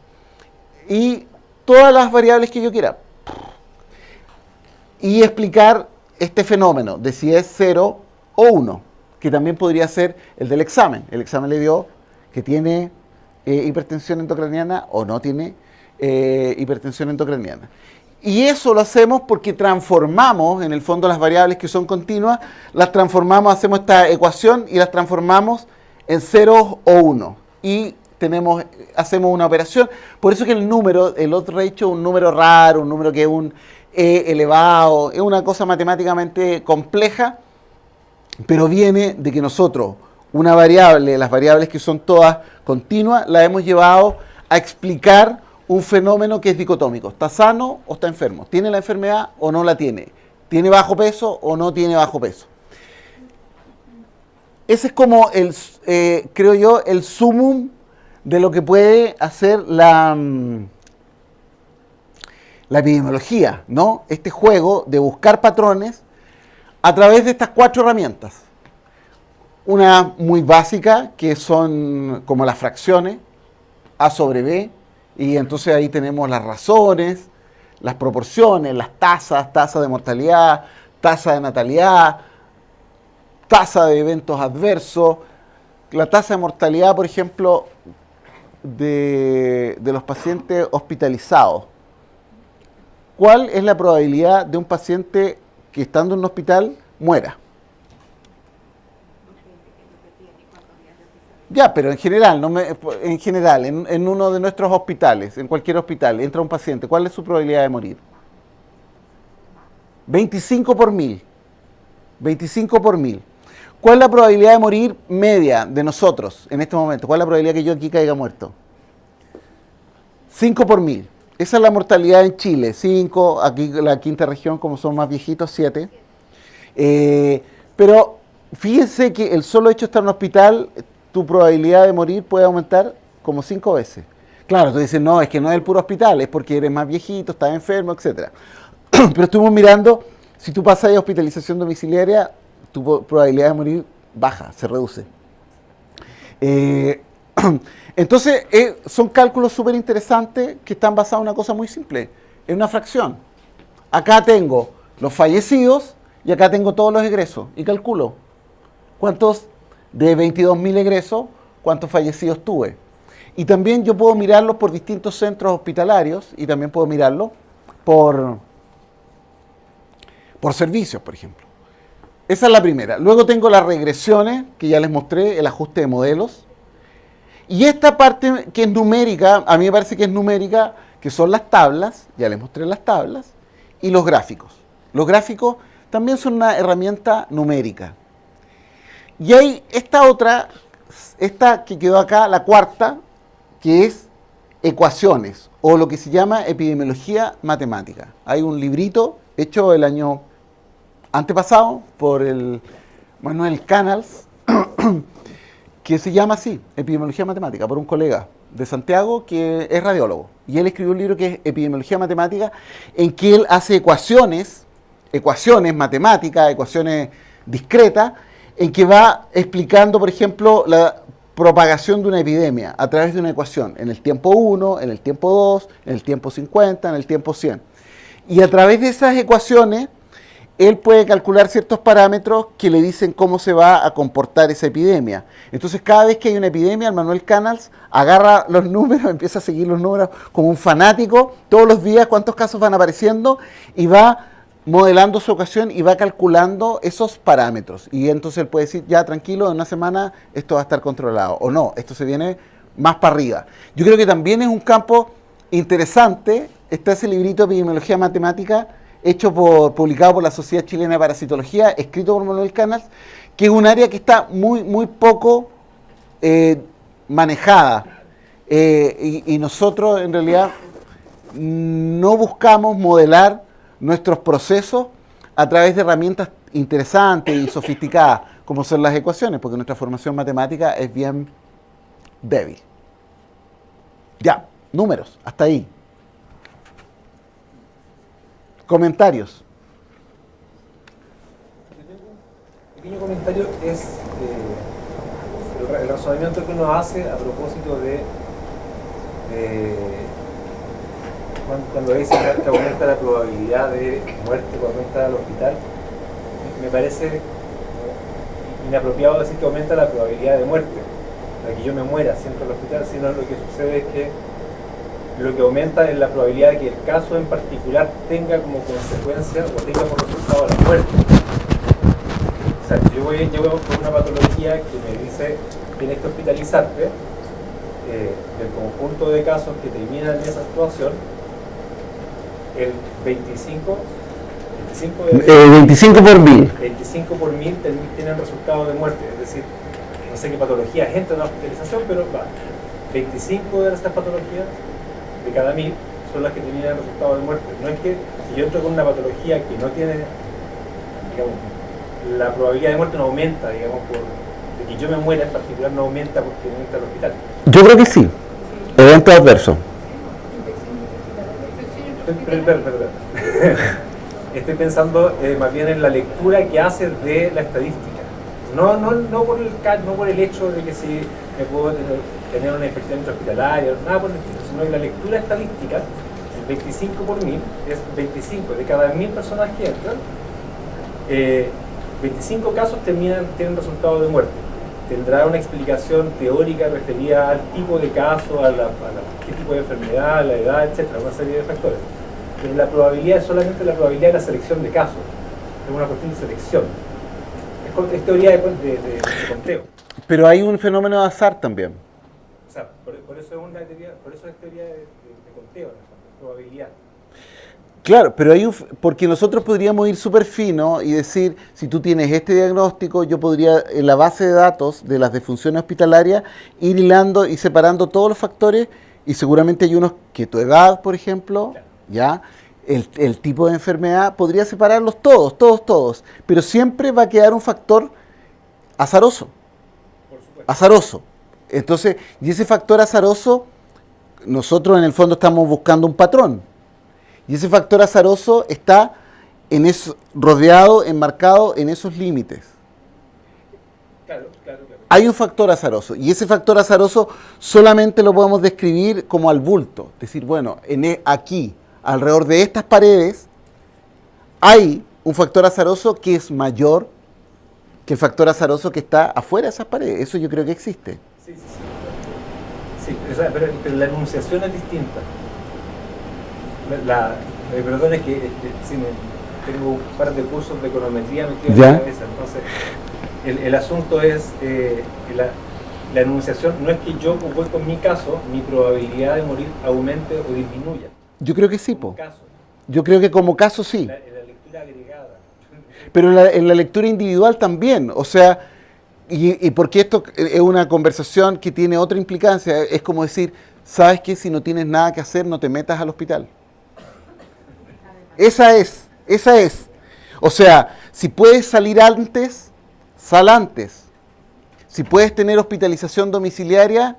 Y todas las variables que yo quiera. Y explicar este fenómeno de si es 0 o 1, que también podría ser el del examen. El examen le dio que tiene hipertensión endocraniana o no tiene hipertensión endocraniana. Y eso lo hacemos porque transformamos, en el fondo, las variables que son continuas, las transformamos, hacemos esta ecuación y las transformamos en 0 o 1. Y hacemos una operación. Por eso que el número, el odds ratio, es un número raro, un número que es un E elevado, es una cosa matemáticamente compleja, pero viene de que nosotros, una variable, las variables que son todas continuas, la hemos llevado a explicar un fenómeno que es dicotómico. ¿Está sano o está enfermo? ¿Tiene la enfermedad o no la tiene? ¿Tiene bajo peso o no tiene bajo peso? Ese es como, creo yo, el sumum de lo que puede hacer la epidemiología, ¿no? Este juego de buscar patrones a través de estas 4 herramientas. Una muy básica, que son como las fracciones, A sobre B, y entonces ahí tenemos las razones, las proporciones, las tasa de mortalidad, tasa de natalidad, tasa de eventos adversos. La tasa de mortalidad, por ejemplo, de los pacientes hospitalizados. ¿Cuál es la probabilidad de un paciente que estando en un hospital muera? Ya, pero en general, en uno de nuestros hospitales, en cualquier hospital, entra un paciente, ¿cuál es su probabilidad de morir? 25 por 1000. 25 por 1000. ¿Cuál es la probabilidad de morir media de nosotros en este momento? ¿Cuál es la probabilidad que yo aquí caiga muerto? 5 por 1000. Esa es la mortalidad en Chile. 5, aquí la quinta región, como son más viejitos, 7. Pero fíjense que el solo hecho de estar en un hospital, tu probabilidad de morir puede aumentar como 5 veces. Claro, tú dices, no, es que no es el puro hospital, es porque eres más viejito, estás enfermo, etc. Pero estuvimos mirando, si tú pasas a hospitalización domiciliaria, tu probabilidad de morir baja, se reduce. Entonces, son cálculos súper interesantes que están basados en una cosa muy simple, en una fracción. Acá tengo los fallecidos y acá tengo todos los egresos y calculo cuántos de 22.000 egresos, cuántos fallecidos tuve. Y también yo puedo mirarlos por distintos centros hospitalarios y también puedo mirarlo por servicios, por ejemplo. Esa es la primera. Luego tengo las regresiones, que ya les mostré, el ajuste de modelos. Y esta parte que es numérica, a mí me parece que es numérica, que son las tablas, ya les mostré las tablas, y los gráficos. Los gráficos también son una herramienta numérica. Y hay esta otra, esta que quedó acá, la cuarta, que es ecuaciones, o lo que se llama epidemiología matemática. Hay un librito hecho el año antepasado por el Manuel Canals, que se llama así, Epidemiología Matemática, por un colega de Santiago que es radiólogo. Y él escribió un libro que es Epidemiología Matemática, en que él hace ecuaciones matemáticas, ecuaciones discretas, en que va explicando, por ejemplo, la propagación de una epidemia a través de una ecuación, en el tiempo 1, en el tiempo 2, en el tiempo 50, en el tiempo 100. Y a través de esas ecuaciones, él puede calcular ciertos parámetros que le dicen cómo se va a comportar esa epidemia. Entonces, cada vez que hay una epidemia, el Manuel Canals agarra los números, empieza a seguir los números como un fanático, todos los días cuántos casos van apareciendo, y va modelando su ecuación y va calculando esos parámetros. Y entonces él puede decir, ya tranquilo, en una semana esto va a estar controlado. O no, esto se viene más para arriba. Yo creo que también es un campo interesante. Está ese librito de epidemiología matemática, publicado por la Sociedad Chilena de Parasitología, escrito por Manuel Canals, que es un área que está muy poco manejada. Y nosotros, en realidad, no buscamos modelar nuestros procesos a través de herramientas interesantes y sofisticadas, como son las ecuaciones, porque nuestra formación matemática es bien débil. Ya, números, hasta ahí. Comentarios. Un pequeño comentario es el razonamiento que uno hace a propósito de cuando dice que aumenta la probabilidad de muerte cuando entra al hospital. Me parece inapropiado decir que aumenta la probabilidad de muerte, de que yo me muera si entro al hospital, sino lo que sucede es que lo que aumenta es la probabilidad de que el caso en particular tenga como consecuencia o tenga como resultado la muerte. O sea, yo voy con una patología que me dice tienes que hospitalizarte, del conjunto de casos que terminan en esa situación, el 25 por 1000. 25 por 1000 tienen resultado de muerte, es decir, no sé qué patologías entran a la hospitalización, pero va, 25 de estas patologías de cada 1000 son las que tenían resultado de muerte. No es que si yo entro con una patología que no tiene, digamos, la probabilidad de muerte no aumenta, digamos, de que yo me muera en particular no aumenta porque no entra al hospital. Yo creo que sí. Evento adverso. Perdón. Estoy pensando más bien en la lectura que hace de la estadística. No por el hecho de que si me puedo tener una infección intrahospitalaria, nada por el estilo, sino que la lectura estadística, el 25 por 1000, es 25 de cada 1000 personas que entran, 25 casos tienen resultado de muerte. Tendrá una explicación teórica referida al tipo de caso, a qué tipo de enfermedad, la edad, etcétera, una serie de factores. Pero la probabilidad es solamente la probabilidad de la selección de casos. Es una cuestión de selección. Es teoría de conteo. Pero hay un fenómeno de azar también. O sea, por eso es una teoría, por eso es teoría de conteo, de probabilidad. Claro, pero porque nosotros podríamos ir súper fino y decir, si tú tienes este diagnóstico, yo podría, en la base de datos de las defunciones hospitalarias, ir hilando y separando todos los factores, y seguramente hay unos que tu edad, por ejemplo, claro, ya, el tipo de enfermedad, podría separarlos todos, pero siempre va a quedar un factor azaroso. Por supuesto. Azaroso. Entonces, y ese factor azaroso, nosotros en el fondo estamos buscando un patrón. Y ese factor azaroso está rodeado, enmarcado en esos límites. Claro. hay un factor azaroso, y ese factor azaroso solamente lo podemos describir como al bulto. Decir, bueno, aquí, alrededor de estas paredes, hay un factor azaroso que es mayor que el factor azaroso que está afuera de esas paredes. Eso yo creo que existe. Sí, sí, sí. Sí, pero la enunciación es distinta. Perdón, es que sí, tengo un par de cursos de econometría metidos en la cabeza. Entonces, el asunto es la enunciación. No es que yo, con mi caso, mi probabilidad de morir aumente o disminuya. Yo creo que sí, po. Caso. Yo creo que como caso sí. La lectura agregada. Pero en la lectura individual también. O sea, y porque esto es una conversación que tiene otra implicancia. Es como decir, ¿sabes qué? Si no tienes nada que hacer, no te metas al hospital. Esa es. O sea, si puedes salir antes, sal antes. Si puedes tener hospitalización domiciliaria,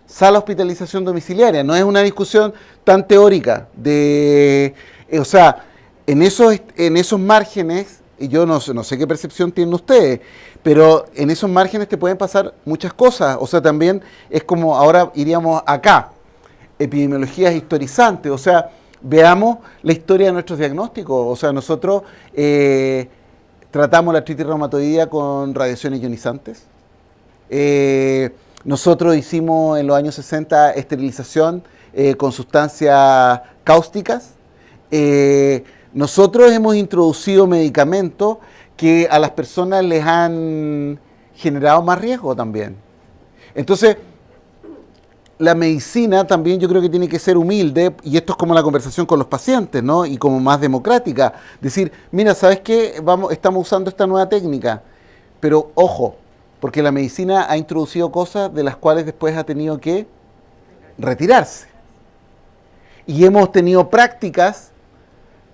sal a hospitalización domiciliaria. No es una discusión tan teórica. O sea, en esos márgenes, y yo no sé qué percepción tienen ustedes, pero en esos márgenes te pueden pasar muchas cosas. O sea, también es como, ahora iríamos acá, epidemiologías historizantes. O sea, veamos la historia de nuestros diagnósticos. O sea, nosotros tratamos la artritis reumatoidea con radiaciones ionizantes. Nosotros hicimos en los años 60 esterilización con sustancias cáusticas. Nosotros hemos introducido medicamentos que a las personas les han generado más riesgo también. Entonces, la medicina también yo creo que tiene que ser humilde, y esto es como la conversación con los pacientes, ¿no? Y como más democrática. Decir, mira, ¿sabes qué? Estamos usando esta nueva técnica, pero ojo, porque la medicina ha introducido cosas de las cuales después ha tenido que retirarse. Y hemos tenido prácticas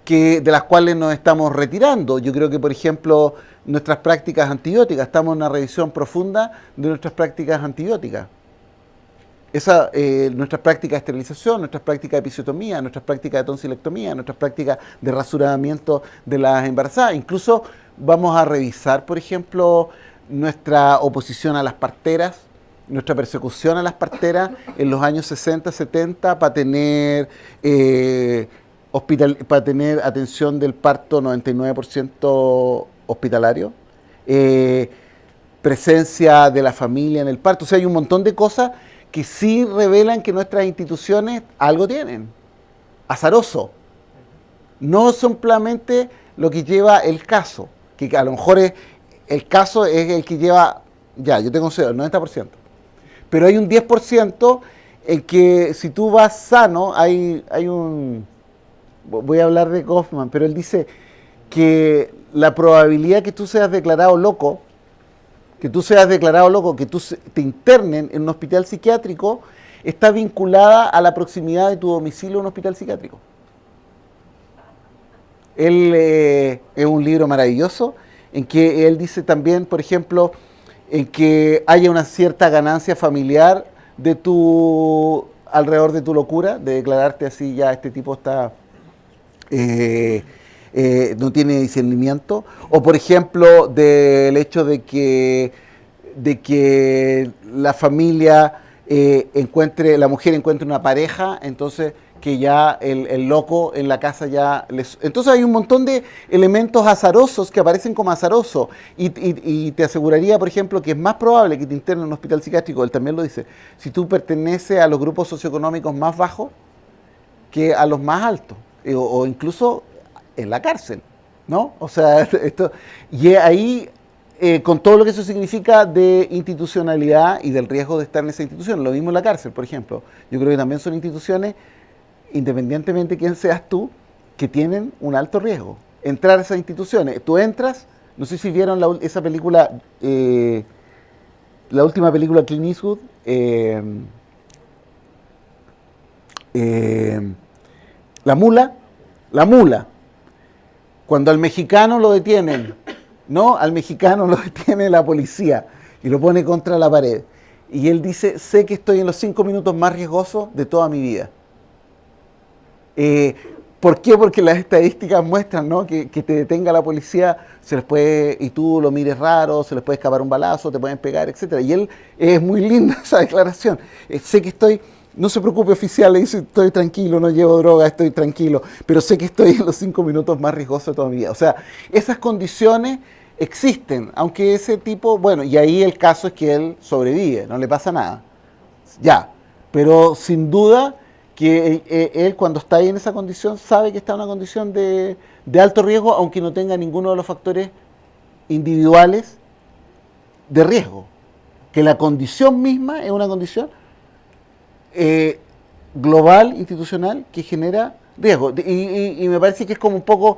de las cuales nos estamos retirando. Yo creo que, por ejemplo, nuestras prácticas antibióticas, estamos en una revisión profunda de nuestras prácticas antibióticas. Nuestras prácticas de esterilización, nuestras prácticas de episiotomía, nuestras prácticas de tonsilectomía, nuestras prácticas de rasuramiento de las embarazadas. Incluso vamos a revisar, por ejemplo, nuestra oposición a las parteras, nuestra persecución a las parteras en los años 60, 70 para tener atención del parto 99% hospitalario, presencia de la familia en el parto. O sea, hay un montón de cosas que sí revelan que nuestras instituciones algo tienen, azaroso. No simplemente lo que lleva el caso, que a lo mejor el caso es el que lleva, yo te concedo, el 90%. Pero hay un 10% en que si tú vas sano, hay un... Voy a hablar de Goffman, pero él dice que la probabilidad que tú seas declarado loco, que tú te internen en un hospital psiquiátrico, está vinculada a la proximidad de tu domicilio a un hospital psiquiátrico. Él es un libro maravilloso en que él dice también, por ejemplo, en que haya una cierta ganancia familiar alrededor de tu locura, de declararte así, ya este tipo está no tiene discernimiento, o por ejemplo del hecho de que la familia la mujer encuentre una pareja, entonces que ya el loco en la casa ya Entonces hay un montón de elementos azarosos que aparecen como azarosos, y te aseguraría, por ejemplo, que es más probable que te internen en un hospital psiquiátrico, él también lo dice, si tú perteneces a los grupos socioeconómicos más bajos que a los más altos, o incluso en la cárcel, ¿no? O sea, y ahí, con todo lo que eso significa de institucionalidad y del riesgo de estar en esa institución, lo mismo en la cárcel, por ejemplo. Yo creo que también son instituciones, independientemente de quién seas tú, que tienen un alto riesgo. Entrar a esas instituciones, tú entras, no sé si vieron esa película, la última película de Clint Eastwood, La mula. Cuando al mexicano lo detienen, ¿no? Al mexicano lo detiene la policía y lo pone contra la pared. Y él dice, sé que estoy en los 5 minutos más riesgosos de toda mi vida. ¿Por qué? Porque las estadísticas muestran, ¿no? Que te detenga la policía, se les puede, y tú lo mires raro, se les puede escapar un balazo, te pueden pegar, etcétera. Y él, es muy linda esa declaración. Sé que estoy, no se preocupe oficial, le dice, estoy tranquilo, no llevo droga, estoy tranquilo, pero sé que estoy en los 5 minutos más riesgosos de toda mi vida. O sea, esas condiciones existen, aunque ese tipo, bueno, y ahí el caso es que él sobrevive, no le pasa nada. Ya, pero sin duda que él cuando está ahí en esa condición sabe que está en una condición de alto riesgo, aunque no tenga ninguno de los factores individuales de riesgo. Que la condición misma es una condición global, institucional, que genera riesgo. Y me parece que es como un poco,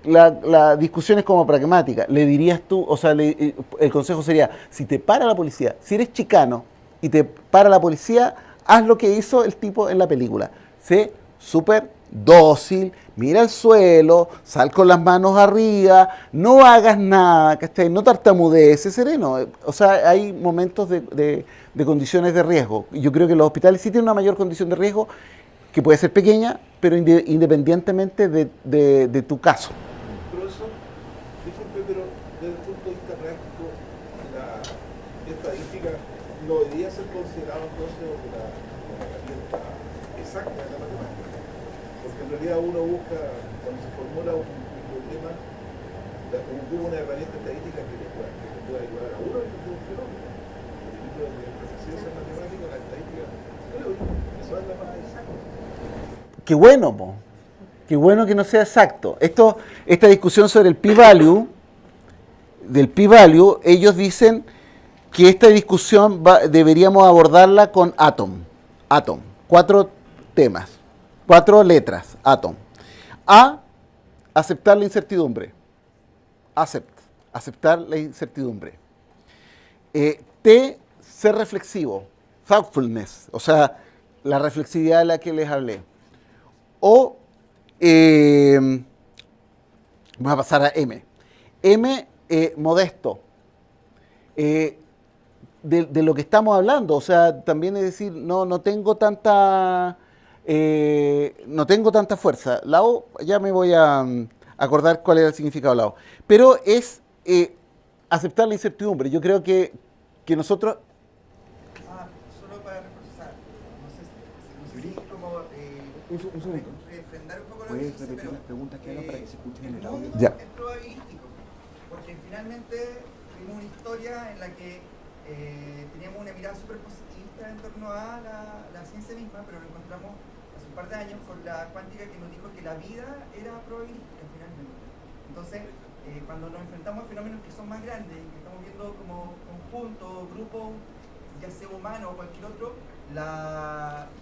la discusión es como pragmática. Le dirías tú, o sea, el consejo sería, si te para la policía, si eres chicano y te para la policía, haz lo que hizo el tipo en la película. Sé súper dócil, mira el suelo, sal con las manos arriba, no hagas nada, ¿cachai? No tartamudees, sé sereno. O sea, hay momentos de condiciones de riesgo. Yo creo que los hospitales sí tienen una mayor condición de riesgo, que puede ser pequeña, pero independientemente de tu caso. Profesor, disculpe, pero desde el punto de vista práctico, la estadística no debería ser considerado entonces una herramienta exacta de la matemática. Porque en realidad uno busca, cuando se formula un problema, ocupa una herramienta estadística que le pueda ayudar a uno a entender un fenómeno. El libro de ciencias matemáticas, la estadística, creo que eso es la más exacta. Qué bueno, po. Qué bueno que no sea exacto. Esta discusión sobre el p-value, ellos dicen que esta discusión deberíamos abordarla con Atom. 4 temas, 4 letras, Atom. A, aceptar la incertidumbre. Aceptar la incertidumbre. T, ser reflexivo. Thoughtfulness, o sea, la reflexividad de la que les hablé. O, vamos a pasar a M. Modesto. De lo que estamos hablando, o sea, también es decir, no tengo tanta fuerza. La O, ya me voy a acordar cuál era el significado de la O. Pero es aceptar la incertidumbre. Yo creo que nosotros... Solo para reforzar, no sé si como Un segundo. refrendar un poco lo que ¿Puedes dice, repetir pero las preguntas que hagan para que se escuchen en el el audio? mundo Ya. es probabilístico, porque finalmente tuvimos una historia en la que teníamos una mirada súper positivista en torno a la ciencia misma, pero lo encontramos hace un par de años con la cuántica que nos dijo que la vida era probabilística finalmente. Entonces, cuando nos enfrentamos a fenómenos que son más grandes y que estamos viendo como conjunto, grupo, ya sea humano o cualquier otro,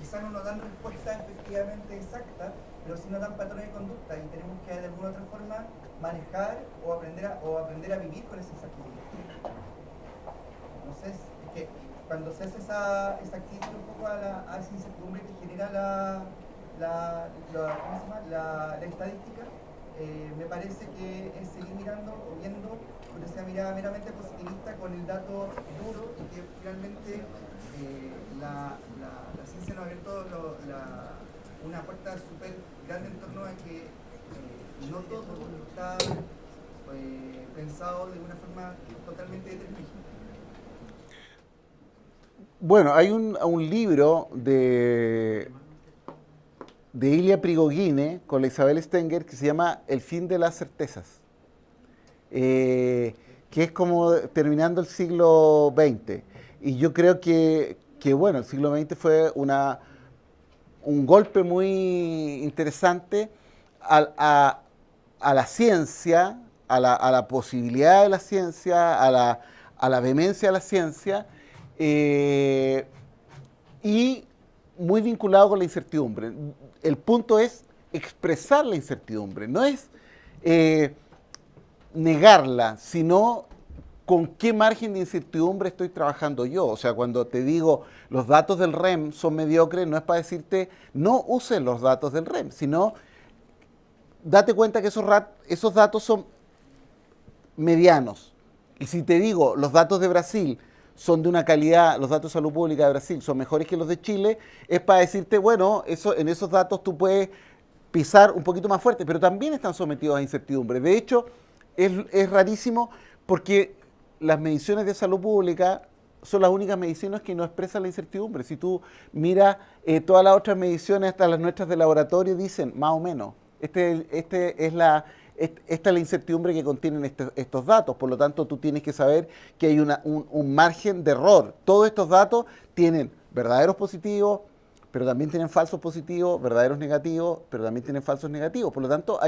quizá no nos dan respuesta efectivamente exacta, pero sí nos dan patrones de conducta y tenemos que de alguna otra forma manejar o aprender a vivir con esa incertidumbre. No sé, es que cuando se hace esa crítica un poco a esa incertidumbre que genera ¿cómo se llama? La estadística, me parece que es seguir mirando o viendo con esa mirada meramente positivista con el dato duro y que finalmente la ciencia nos ha abierto una puerta súper grande en torno a que no todo está pensado de una forma totalmente determinista. Bueno, hay un libro de Ilya Prigogine con la Isabel Stenger que se llama El fin de las certezas, que es como terminando el siglo XX. Y yo creo que bueno, el siglo XX fue un golpe muy interesante a la ciencia, a la posibilidad de la ciencia, a la vehemencia de la ciencia, y muy vinculado con la incertidumbre. El punto es expresar la incertidumbre, no es negarla, sino con qué margen de incertidumbre estoy trabajando yo. O sea, cuando te digo los datos del REM son mediocres, no es para decirte no uses los datos del REM, sino date cuenta que esos datos son medianos. Y si te digo los datos de Brasil son de una calidad, los datos de salud pública de Brasil son mejores que los de Chile, es para decirte, bueno, en esos datos tú puedes pisar un poquito más fuerte, pero también están sometidos a incertidumbre. De hecho, es rarísimo porque las mediciones de salud pública son las únicas mediciones que no expresan la incertidumbre. Si tú miras todas las otras mediciones, hasta las nuestras de laboratorio, dicen más o menos. Esta es la incertidumbre que contienen estos datos. Por lo tanto, tú tienes que saber que hay un margen de error. Todos estos datos tienen verdaderos positivos, pero también tienen falsos positivos, verdaderos negativos, pero también tienen falsos negativos. Por lo tanto,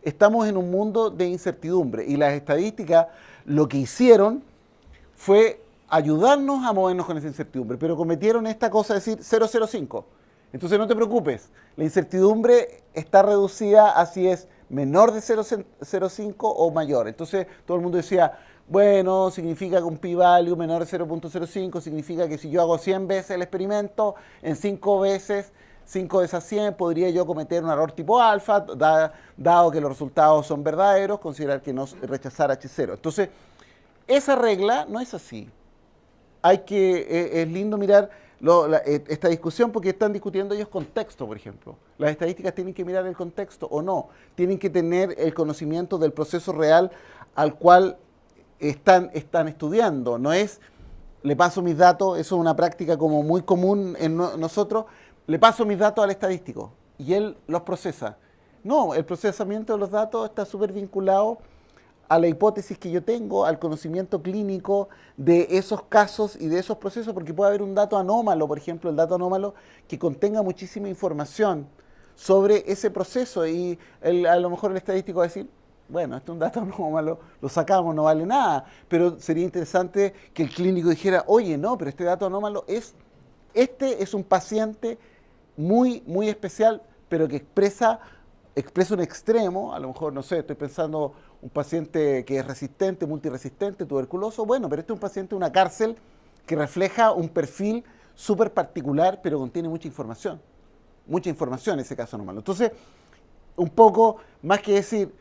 estamos en un mundo de incertidumbre y las estadísticas lo que hicieron fue ayudarnos a movernos con esa incertidumbre, pero cometieron esta cosa de decir 0,05. Entonces no te preocupes, la incertidumbre está reducida a si es menor de 0,05 o mayor. Entonces todo el mundo decía, bueno, significa que un p-value menor de 0,05 significa que si yo hago 100 veces el experimento, en 5 veces, 5 de esas 100 podría yo cometer un error tipo alfa, dado que los resultados son verdaderos, considerar que no rechazar H0. Entonces, esa regla no es así. Es lindo mirar esta discusión porque están discutiendo ellos contexto, por ejemplo. Las estadísticas tienen que mirar el contexto o no. Tienen que tener el conocimiento del proceso real al cual están estudiando. No es, le paso mis datos, eso es una práctica como muy común en nosotros, le paso mis datos al estadístico y él los procesa. No, el procesamiento de los datos está súper vinculado a la hipótesis que yo tengo, al conocimiento clínico de esos casos y de esos procesos, porque puede haber un dato anómalo, por ejemplo, el dato anómalo que contenga muchísima información sobre ese proceso y a lo mejor el estadístico va a decir, bueno, este es un dato anómalo, lo sacamos, no vale nada, pero sería interesante que el clínico dijera, oye, no, pero este dato anómalo es un paciente muy, muy especial, pero que expresa un extremo, a lo mejor, no sé, estoy pensando un paciente que es resistente, multiresistente, tuberculoso, bueno, pero este es un paciente de una cárcel que refleja un perfil súper particular, pero contiene mucha información en ese caso anómalo. Entonces, un poco, más que decir,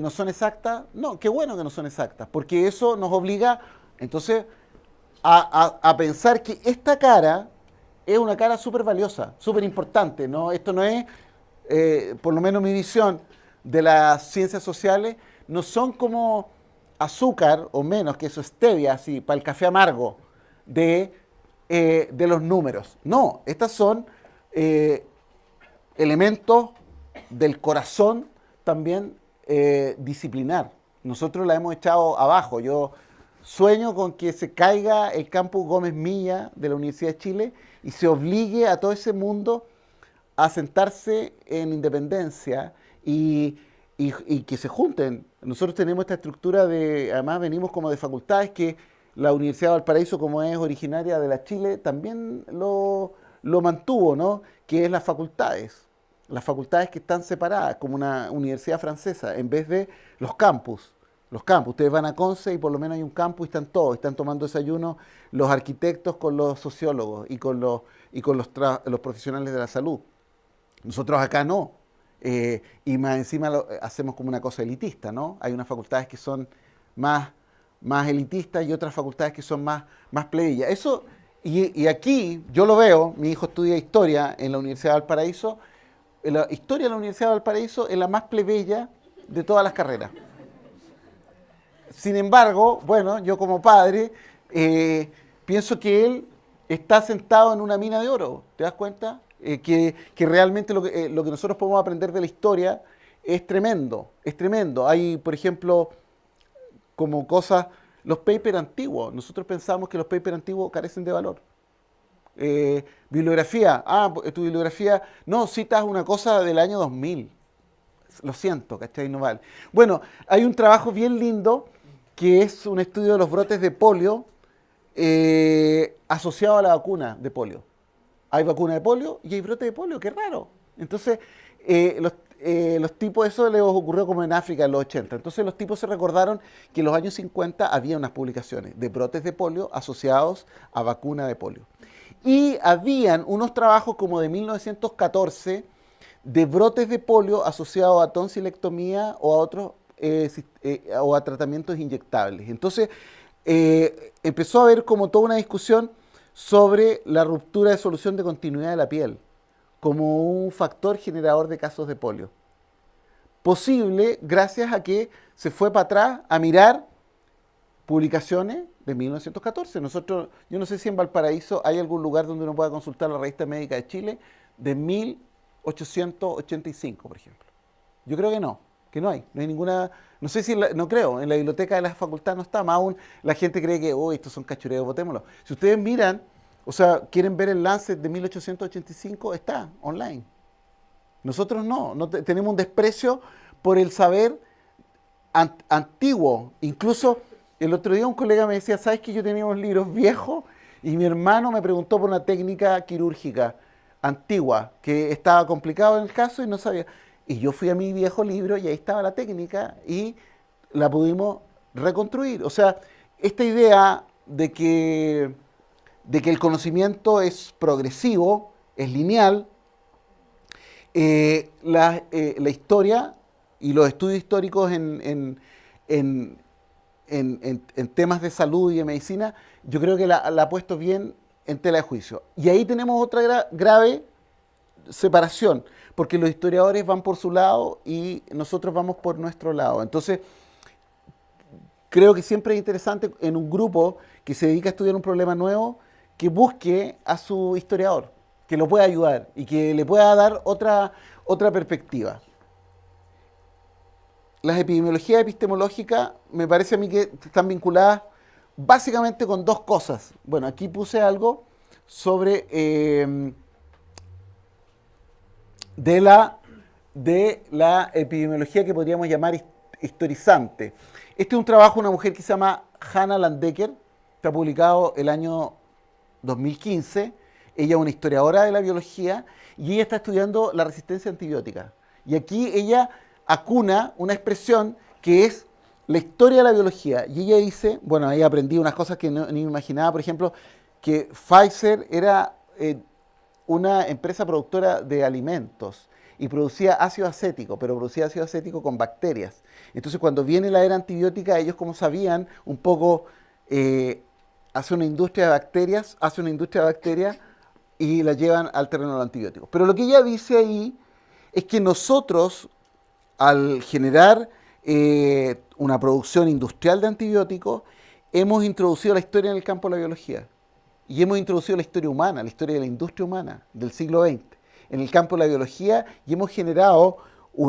no son exactas, no, qué bueno que no son exactas, porque eso nos obliga, entonces, a pensar que esta cara es una cara súper valiosa, súper importante, ¿no? Esto no es, por lo menos mi visión de las ciencias sociales, no son como azúcar o menos que eso stevia, así, para el café amargo de los números. No, estas son elementos del corazón también disciplinar. Nosotros la hemos echado abajo. Yo sueño con que se caiga el campus Gómez Milla de la Universidad de Chile y se obligue a todo ese mundo a sentarse en independencia y que se junten. Nosotros tenemos esta estructura además venimos como de facultades que la Universidad de Valparaíso, como es originaria de la Chile, también lo mantuvo, ¿no? Que es las facultades que están separadas, como una universidad francesa, en vez de los campus. Ustedes van a Conce y por lo menos hay un campus y están todos, están tomando desayuno los arquitectos con los sociólogos y con los profesionales de la salud. Nosotros acá no. Y más encima hacemos como una cosa elitista, ¿no? Hay unas facultades que son más elitistas y otras facultades que son más plebeyas. Eso, y aquí yo lo veo, mi hijo estudia historia en la Universidad de Valparaíso, la historia de la Universidad de Valparaíso es la más plebeya de todas las carreras. Sin embargo, bueno, yo como padre pienso que él está sentado en una mina de oro, ¿te das cuenta? Que realmente lo que nosotros podemos aprender de la historia es tremendo, es tremendo. Hay, por ejemplo, como cosas, los papers antiguos. Nosotros pensamos que los papers antiguos carecen de valor. Bibliografía, tu bibliografía, no, citas una cosa del año 2000. Lo siento, ¿cachai? No vale. Bueno, hay un trabajo bien lindo que es un estudio de los brotes de polio asociado a la vacuna de polio. Hay vacuna de polio y hay brote de polio, qué raro. Entonces, los tipos, eso les ocurrió como en África en los 80. Entonces, los tipos se recordaron que en los años 50 había unas publicaciones de brotes de polio asociados a vacuna de polio. Y habían unos trabajos como de 1914 de brotes de polio asociados a tonsilectomía o a otros o a tratamientos inyectables. Entonces, empezó a haber como toda una discusión sobre la ruptura de solución de continuidad de la piel como un factor generador de casos de polio. Posible gracias a que se fue para atrás a mirar publicaciones de 1914. Yo no sé si en Valparaíso hay algún lugar donde uno pueda consultar la Revista Médica de Chile de 1885, por ejemplo. Yo creo que no hay ninguna, no sé si, no creo, en la biblioteca de la facultad no está, más aún la gente cree que, estos son cachureos, botémoslo. Si ustedes miran, o sea, quieren ver el Lancet de 1885, está online. Nosotros no tenemos un desprecio por el saber antiguo. Incluso el otro día un colega me decía, ¿sabes que yo tenía unos libros viejos? Y mi hermano me preguntó por una técnica quirúrgica antigua, que estaba complicado en el caso y no sabía. Y yo fui a mi viejo libro y ahí estaba la técnica y la pudimos reconstruir. O sea, esta idea de que el conocimiento es progresivo, es lineal, la historia y los estudios históricos en temas de salud y de medicina, yo creo que la ha puesto bien en tela de juicio. Y ahí tenemos otra grave separación, porque los historiadores van por su lado y nosotros vamos por nuestro lado. Entonces, creo que siempre es interesante en un grupo que se dedica a estudiar un problema nuevo, que busque a su historiador, que lo pueda ayudar y que le pueda dar otra perspectiva. Las epidemiologías epistemológicas me parece a mí que están vinculadas básicamente con dos cosas. Bueno, aquí puse algo sobre de la epidemiología que podríamos llamar historizante. Este es un trabajo de una mujer que se llama Hannah Landecker, está publicado el año 2015. Ella es una historiadora de la biología y ella está estudiando la resistencia antibiótica. Y aquí ella acuna una expresión que es la historia de la biología. Y ella dice, bueno, ahí aprendí unas cosas que ni me imaginaba, por ejemplo, que Pfizer era una empresa productora de alimentos y producía ácido acético, pero producía ácido acético con bacterias. Entonces, cuando viene la era antibiótica, ellos, como sabían, un poco hace una industria de bacterias y la llevan al terreno de los antibióticos. Pero lo que ella dice ahí es que nosotros, al generar una producción industrial de antibióticos, hemos introducido la historia en el campo de la biología. Y hemos introducido la historia humana, la historia de la industria humana del siglo XX en el campo de la biología y hemos generado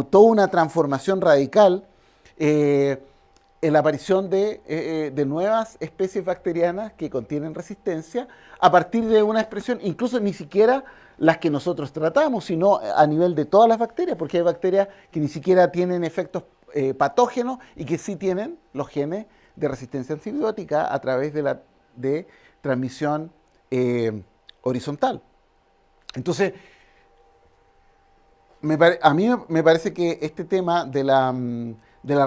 toda una transformación radical en la aparición de nuevas especies bacterianas que contienen resistencia a partir de una expresión, incluso ni siquiera las que nosotros tratamos, sino a nivel de todas las bacterias, porque hay bacterias que ni siquiera tienen efectos patógenos y que sí tienen los genes de resistencia antibiótica a través de transmisión horizontal. Entonces, a mí me parece que este tema de la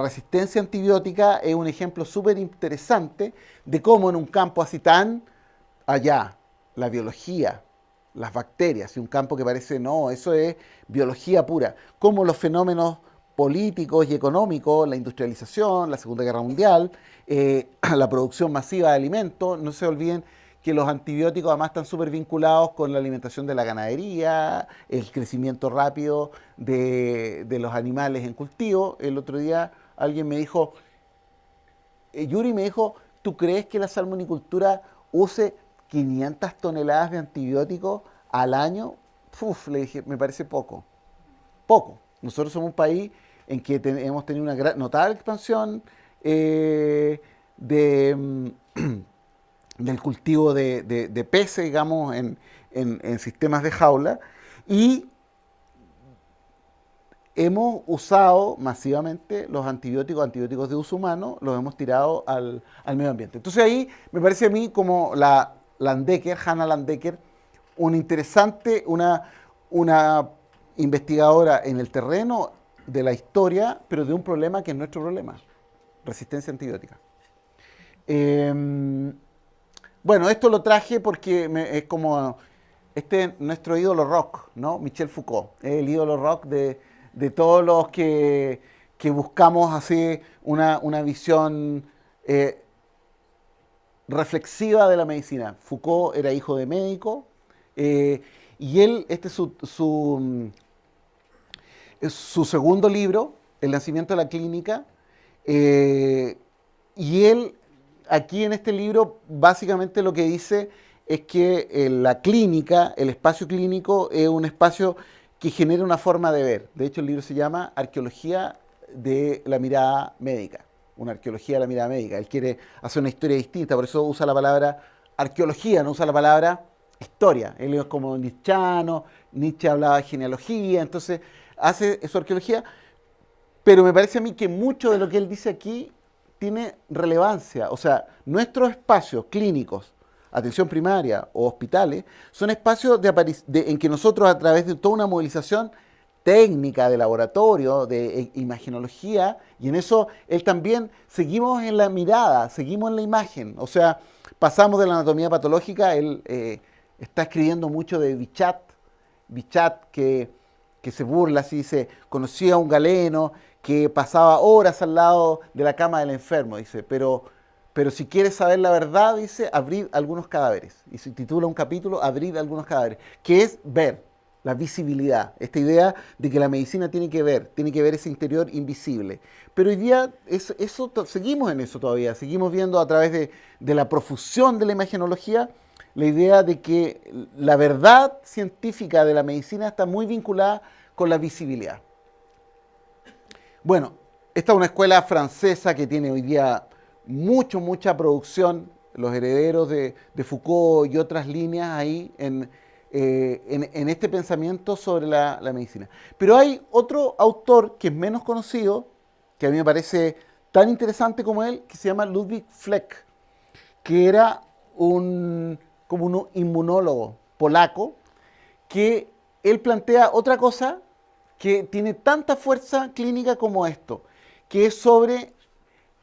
resistencia antibiótica es un ejemplo súper interesante de cómo en un campo así tan allá, la biología, las bacterias, y un campo que parece, no, eso es biología pura, cómo los fenómenos políticos y económicos, la industrialización, la Segunda Guerra Mundial, la producción masiva de alimentos, no se olviden que los antibióticos además están súper vinculados con la alimentación de la ganadería, el crecimiento rápido de los animales en cultivo. El otro día alguien me dijo, Yuri me dijo, ¿tú crees que la salmonicultura use 500 toneladas de antibióticos al año? Le dije, me parece poco. Poco. Nosotros somos un país en que hemos tenido una notable expansión del cultivo de peces, digamos, en sistemas de jaula, y hemos usado masivamente los antibióticos de uso humano, los hemos tirado al medio ambiente. Entonces ahí me parece a mí como Hannah Landecker, una interesante, una investigadora en el terreno de la historia, pero de un problema que es nuestro problema, resistencia antibiótica. Bueno, esto lo traje porque es como nuestro ídolo rock, ¿no? Michel Foucault, el ídolo rock de todos los que buscamos así una visión reflexiva de la medicina. Foucault era hijo de médico Y él, este es su segundo libro, El nacimiento de la clínica, y él aquí en este libro básicamente lo que dice es que la clínica, el espacio clínico, es un espacio que genera una forma de ver. De hecho, el libro se llama Arqueología de la mirada médica, una arqueología de la mirada médica. Él quiere hacer una historia distinta, por eso usa la palabra arqueología, no usa la palabra historia. Él es como nietzscheano, Nietzsche hablaba de genealogía, entonces hace su arqueología, pero me parece a mí que mucho de lo que él dice aquí tiene relevancia. O sea, nuestros espacios clínicos, atención primaria o hospitales, son espacios en que nosotros a través de toda una movilización técnica de laboratorio, de imagenología, y en eso él también seguimos en la mirada, seguimos en la imagen. O sea, pasamos de la anatomía patológica, él está escribiendo mucho de Bichat que se burla, así dice, conocía a un galeno que pasaba horas al lado de la cama del enfermo, dice, pero si quieres saber la verdad, dice, abrid algunos cadáveres. Y se titula un capítulo, Abrid algunos cadáveres, que es ver, la visibilidad, esta idea de que la medicina tiene que ver ese interior invisible. Pero hoy día seguimos en eso todavía, seguimos viendo a través de la profusión de la imagenología, la idea de que la verdad científica de la medicina está muy vinculada con la visibilidad. Bueno, esta es una escuela francesa que tiene hoy día mucha producción, los herederos de Foucault y otras líneas ahí en este pensamiento sobre la medicina. Pero hay otro autor que es menos conocido, que a mí me parece tan interesante como él, que se llama Ludwig Fleck, que era como un inmunólogo polaco, que él plantea otra cosa que tiene tanta fuerza clínica como esto, que es sobre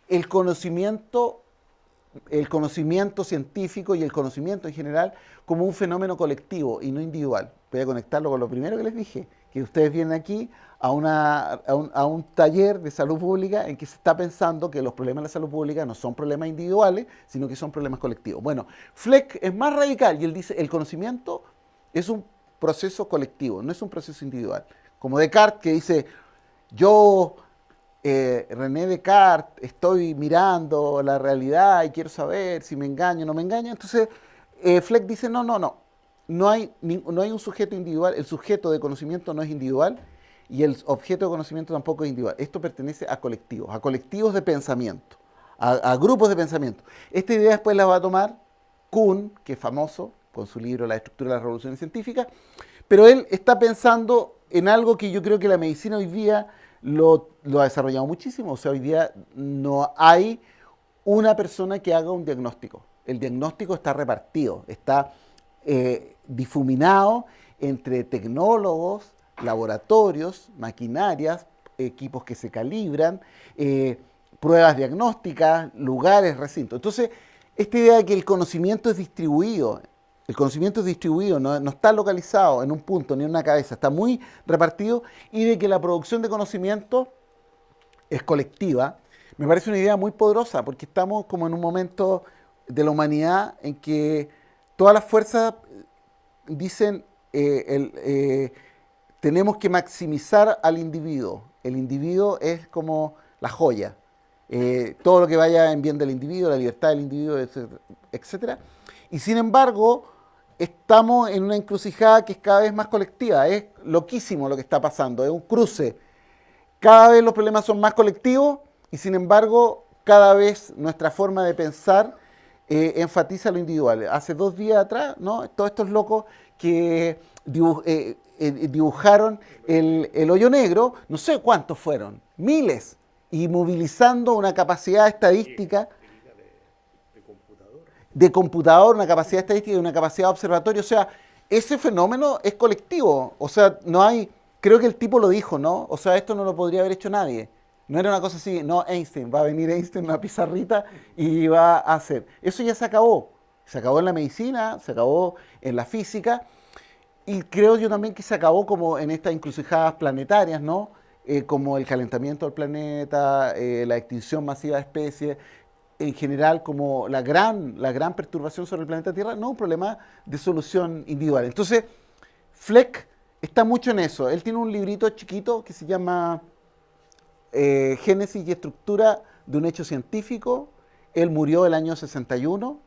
el conocimiento científico y el conocimiento en general como un fenómeno colectivo y no individual. Voy a conectarlo con lo primero que les dije, que ustedes vienen aquí a un taller de salud pública en que se está pensando que los problemas de la salud pública no son problemas individuales, sino que son problemas colectivos. Bueno, Fleck es más radical y él dice el conocimiento es un proceso colectivo, no es un proceso individual. Como Descartes, que dice, yo, René Descartes, estoy mirando la realidad y quiero saber si me engaño o no me engaño. Entonces, Fleck dice, no hay un sujeto individual, el sujeto de conocimiento no es individual y el objeto de conocimiento tampoco es individual. Esto pertenece a colectivos de pensamiento, a grupos de pensamiento. Esta idea después la va a tomar Kuhn, que es famoso, con su libro La estructura de las revoluciones científicas, pero él está pensando en algo que yo creo que la medicina hoy día lo ha desarrollado muchísimo. O sea, hoy día no hay una persona que haga un diagnóstico. El diagnóstico está repartido, está difuminado entre tecnólogos, laboratorios, maquinarias, equipos que se calibran, pruebas diagnósticas, lugares, recintos. Entonces, esta idea de que el conocimiento es distribuido, no está localizado en un punto ni en una cabeza, está muy repartido, y de que la producción de conocimiento es colectiva, me parece una idea muy poderosa, porque estamos como en un momento de la humanidad en que todas las fuerzas dicen tenemos que maximizar al individuo. El individuo es como la joya. Todo lo que vaya en bien del individuo, la libertad del individuo, etc. Y sin embargo, estamos en una encrucijada que es cada vez más colectiva. Es loquísimo lo que está pasando, es un cruce. Cada vez los problemas son más colectivos y sin embargo, cada vez nuestra forma de pensar enfatiza lo individual. Hace 2 días atrás, ¿no? Todos estos locos que dibujaron el hoyo negro, no sé cuántos fueron, miles, y movilizando una capacidad estadística de computador, una capacidad estadística y una capacidad de observatorio. O sea, ese fenómeno es colectivo. O sea, no hay, creo que el tipo lo dijo, ¿no? O sea, esto no lo podría haber hecho nadie. No era una cosa así, no, Einstein, va a venir Einstein una pizarrita y va a hacer. Eso ya se acabó. Se acabó en la medicina, se acabó en la física, y creo yo también que se acabó como en estas encrucijadas planetarias, ¿no? Como el calentamiento del planeta, la extinción masiva de especies, en general como la gran perturbación sobre el planeta Tierra, no un problema de solución individual. Entonces, Fleck está mucho en eso. Él tiene un librito chiquito que se llama Génesis y estructura de un hecho científico. Él murió el año 61.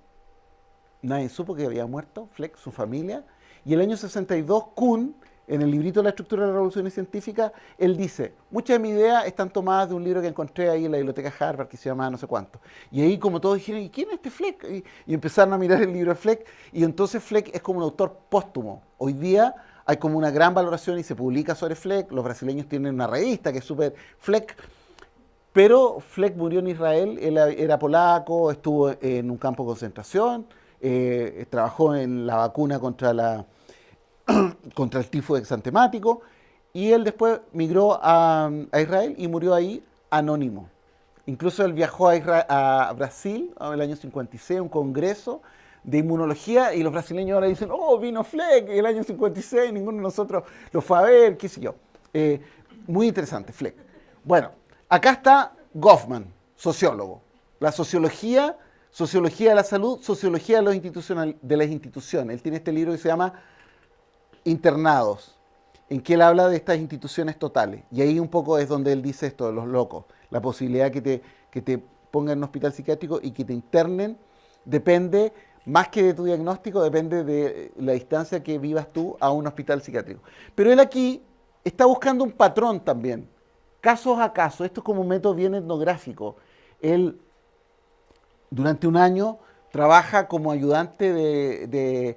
Nadie supo que había muerto, Fleck, su familia. Y el año 62, Kuhn, en el librito de la estructura de las revoluciones científicas, él dice, muchas de mis ideas están tomadas de un libro que encontré ahí en la biblioteca Harvard, que se llama no sé cuánto. Y ahí como todos dijeron, ¿y quién es este Fleck? Y empezaron a mirar el libro de Fleck, y entonces Fleck es como un autor póstumo. Hoy día hay como una gran valoración y se publica sobre Fleck. Los brasileños tienen una revista que es súper Fleck. Pero Fleck murió en Israel, él era polaco, estuvo en un campo de concentración, trabajó en la vacuna contra el tifo exantemático, y él después migró a Israel y murió ahí anónimo. Incluso él viajó a Brasil en el año 56 a un congreso de inmunología, y los brasileños ahora dicen, oh, vino Fleck el año 56, ninguno de nosotros lo fue a ver, qué sé yo. Muy interesante, Fleck. Bueno, acá está Goffman, sociólogo. La sociología de la salud, sociología de las instituciones. Él tiene este libro que se llama Internados, en que él habla de estas instituciones totales. Y ahí un poco es donde él dice esto de los locos. La posibilidad que te pongan en un hospital psiquiátrico y que te internen depende, más que de tu diagnóstico, depende de la distancia que vivas tú a un hospital psiquiátrico. Pero él aquí está buscando un patrón también, casos a casos. Esto es como un método bien etnográfico. Él, durante un año, trabaja como ayudante de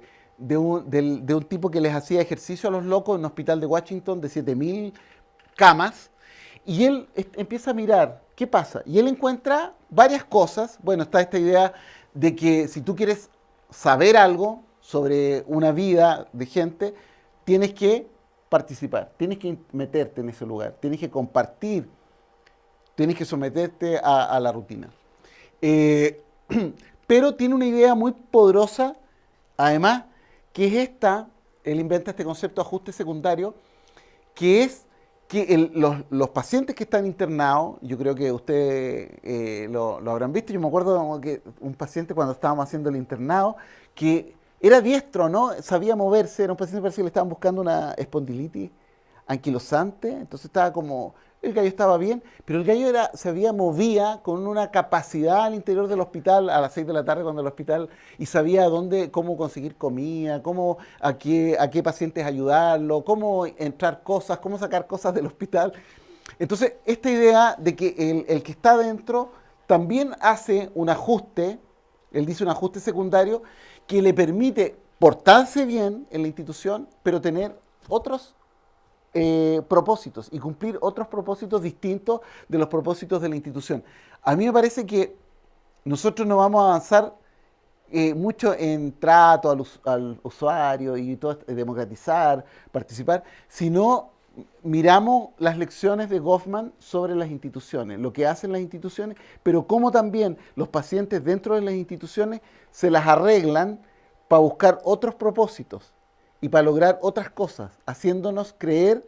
un tipo que les hacía ejercicio a los locos en un hospital de Washington de 7.000 camas, y él empieza a mirar qué pasa, y él encuentra varias cosas. Bueno, está esta idea de que si tú quieres saber algo sobre una vida de gente, tienes que participar, tienes que meterte en ese lugar, tienes que compartir, tienes que someterte a la rutina. Pero tiene una idea muy poderosa, además, que es esta. Él inventa este concepto de ajuste secundario, que es que los pacientes que están internados, yo creo que ustedes lo habrán visto. Yo me acuerdo que un paciente, cuando estábamos haciendo el internado, que era diestro, ¿no? Sabía moverse, era un paciente que parece que le estaban buscando una espondilitis anquilosante, entonces estaba como, el gallo estaba bien, pero el gallo movía con una capacidad al interior del hospital a las 6 de la tarde cuando el hospital, y sabía cómo conseguir comida, a qué pacientes ayudarlo, cómo entrar cosas, cómo sacar cosas del hospital. Entonces, esta idea de que el que está dentro también hace un ajuste, él dice un ajuste secundario, que le permite portarse bien en la institución, pero tener otros propósitos y cumplir otros propósitos distintos de los propósitos de la institución. A mí me parece que nosotros no vamos a avanzar mucho en trato al usuario y todo, democratizar, participar, si no miramos las lecciones de Goffman sobre las instituciones, lo que hacen las instituciones, pero cómo también los pacientes dentro de las instituciones se las arreglan para buscar otros propósitos y para lograr otras cosas, haciéndonos creer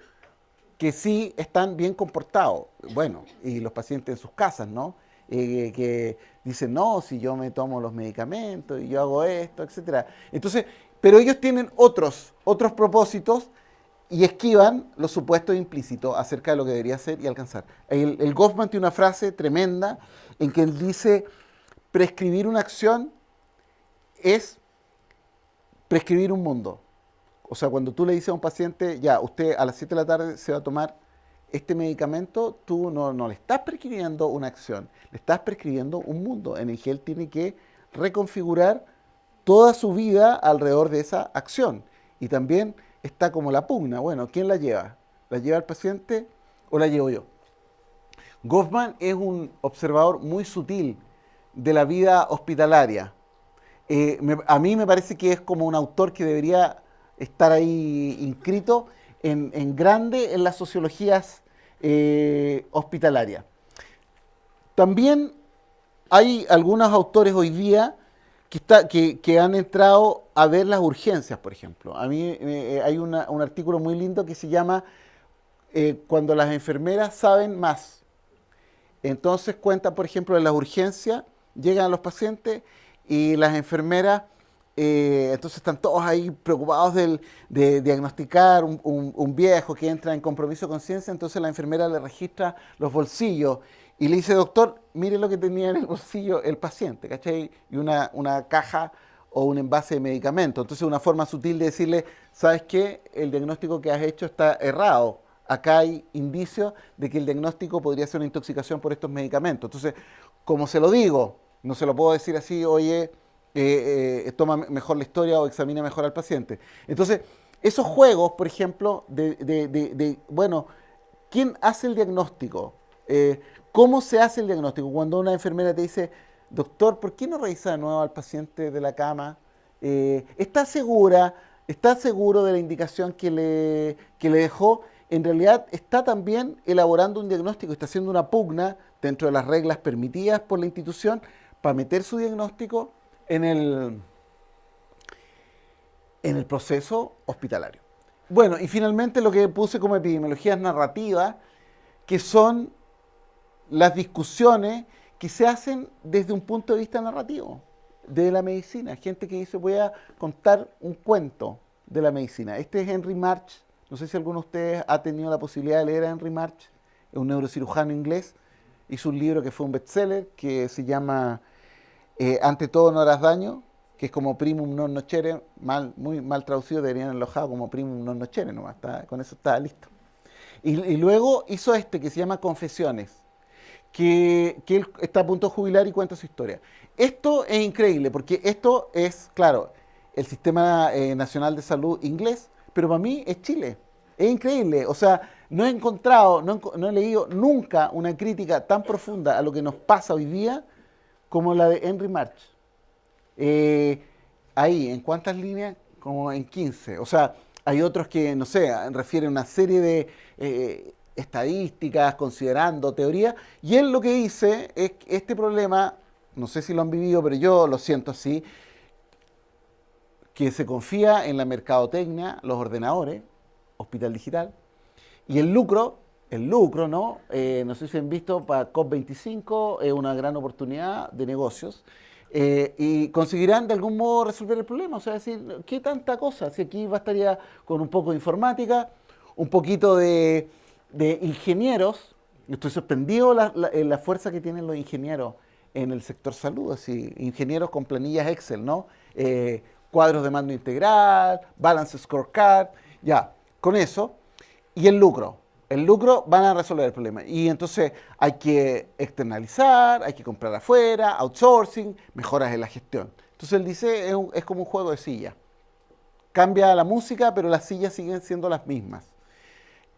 que sí están bien comportados. Bueno, y los pacientes en sus casas, ¿no? Que dicen, no, si yo me tomo los medicamentos y yo hago esto, etc. Entonces, pero ellos tienen otros propósitos y esquivan los supuestos implícitos acerca de lo que debería ser y alcanzar. El Goffman tiene una frase tremenda en que él dice, prescribir una acción es prescribir un mundo. O sea, cuando tú le dices a un paciente, ya, usted a las 7 de la tarde se va a tomar este medicamento, tú no le estás prescribiendo una acción, le estás prescribiendo un mundo en el que él tiene que reconfigurar toda su vida alrededor de esa acción. Y también está como la pugna, bueno, ¿quién la lleva? ¿La lleva el paciente o la llevo yo? Goffman es un observador muy sutil de la vida hospitalaria. A mí me parece que es como un autor que debería estar ahí inscrito en grande en las sociologías hospitalarias. También hay algunos autores hoy día que han entrado a ver las urgencias, por ejemplo. A mí hay un artículo muy lindo que se llama Cuando las enfermeras saben más. Entonces cuenta, por ejemplo, en las urgencias, llegan los pacientes y las enfermeras Entonces están todos ahí preocupados de diagnosticar un viejo que entra en compromiso de conciencia. Entonces la enfermera le registra los bolsillos y le dice, doctor, mire lo que tenía en el bolsillo el paciente, ¿cachai? Y una caja o un envase de medicamento. Entonces una forma sutil de decirle, ¿sabes qué? El diagnóstico que has hecho está errado. Acá hay indicios de que el diagnóstico podría ser una intoxicación por estos medicamentos. Entonces, como se lo digo, no se lo puedo decir así, oye, toma mejor la historia o examina mejor al paciente. Entonces, esos juegos, por ejemplo, bueno, ¿quién hace el diagnóstico? ¿Cómo se hace el diagnóstico? Cuando una enfermera te dice, doctor, ¿por qué no revisa de nuevo al paciente de la cama? ¿Está segura? ¿Está seguro de la indicación que le dejó? En realidad está también elaborando un diagnóstico, está haciendo una pugna dentro de las reglas permitidas por la institución para meter su diagnóstico en el proceso hospitalario. Bueno, y finalmente lo que puse como epidemiologías narrativas, que son las discusiones que se hacen desde un punto de vista narrativo de la medicina. Gente que dice, voy a contar un cuento de la medicina. Este es Henry March. No sé si alguno de ustedes ha tenido la posibilidad de leer a Henry March, es un neurocirujano inglés. Hizo un libro que fue un bestseller que se llama Ante todo no harás daño, que es como primum non nocere, muy mal traducido, deberían enlojado como primum non nocere nomás, con eso está listo. Y luego hizo este que se llama Confesiones, que él está a punto de jubilar y cuenta su historia. Esto es increíble, porque esto es, claro, el Sistema Nacional de Salud inglés, pero para mí es Chile. Es increíble. O sea, no he encontrado, no he leído nunca una crítica tan profunda a lo que nos pasa hoy día como la de Henry March. Ahí, ¿en cuántas líneas? Como en 15. O sea, hay otros que, no sé, refieren a una serie de estadísticas, considerando teorías, y él lo que dice es que este problema, no sé si lo han vivido, pero yo lo siento así, que se confía en la mercadotecnia, los ordenadores, hospital digital, y el lucro, ¿no? No sé si han visto, para COP25 es una gran oportunidad de negocios, y conseguirán de algún modo resolver el problema. O sea, decir, ¿qué tanta cosa? Si aquí bastaría con un poco de informática, un poquito de ingenieros. Estoy sorprendido la fuerza que tienen los ingenieros en el sector salud, así, ingenieros con planillas Excel, ¿no? Cuadros de mando integral, balance scorecard, ya, con eso, y el lucro van a resolver el problema. Y entonces hay que externalizar, hay que comprar afuera, outsourcing, mejoras en la gestión. Entonces él dice, es como un juego de silla. Cambia la música, pero las sillas siguen siendo las mismas.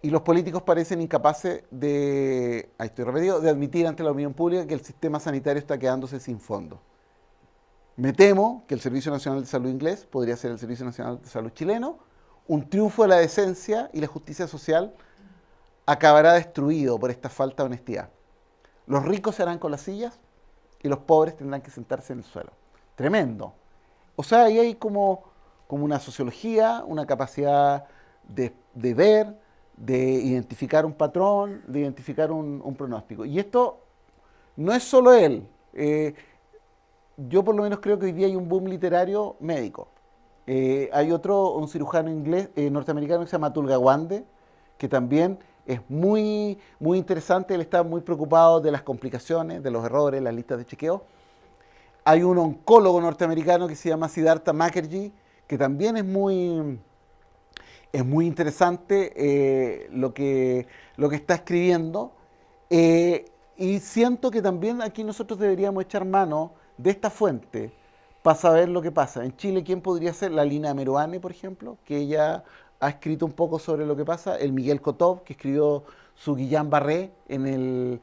Y los políticos parecen incapaces de admitir ante la opinión pública que el sistema sanitario está quedándose sin fondos. Me temo que el Servicio Nacional de Salud inglés podría ser el Servicio Nacional de Salud chileno. Un triunfo de la decencia y la justicia social acabará destruido por esta falta de honestidad. Los ricos se harán con las sillas y los pobres tendrán que sentarse en el suelo. Tremendo. O sea, ahí hay como una sociología, una capacidad de ver, de identificar un patrón, de identificar un pronóstico. Y esto no es solo él. Yo por lo menos creo que hoy día hay un boom literario médico. Hay un cirujano inglés, norteamericano que se llama Atul Gawande, que también es muy, muy interesante. Él está muy preocupado de las complicaciones, de los errores, las listas de chequeo. Hay un oncólogo norteamericano que se llama Siddhartha Mukherjee, que también es muy interesante lo que está escribiendo. Y siento que también aquí nosotros deberíamos echar mano de esta fuente para saber lo que pasa. En Chile, ¿quién podría ser? La Lina Meruane, por ejemplo, que ella ha escrito un poco sobre lo que pasa. El Miguel Cotov, que escribió su Guillain Barré en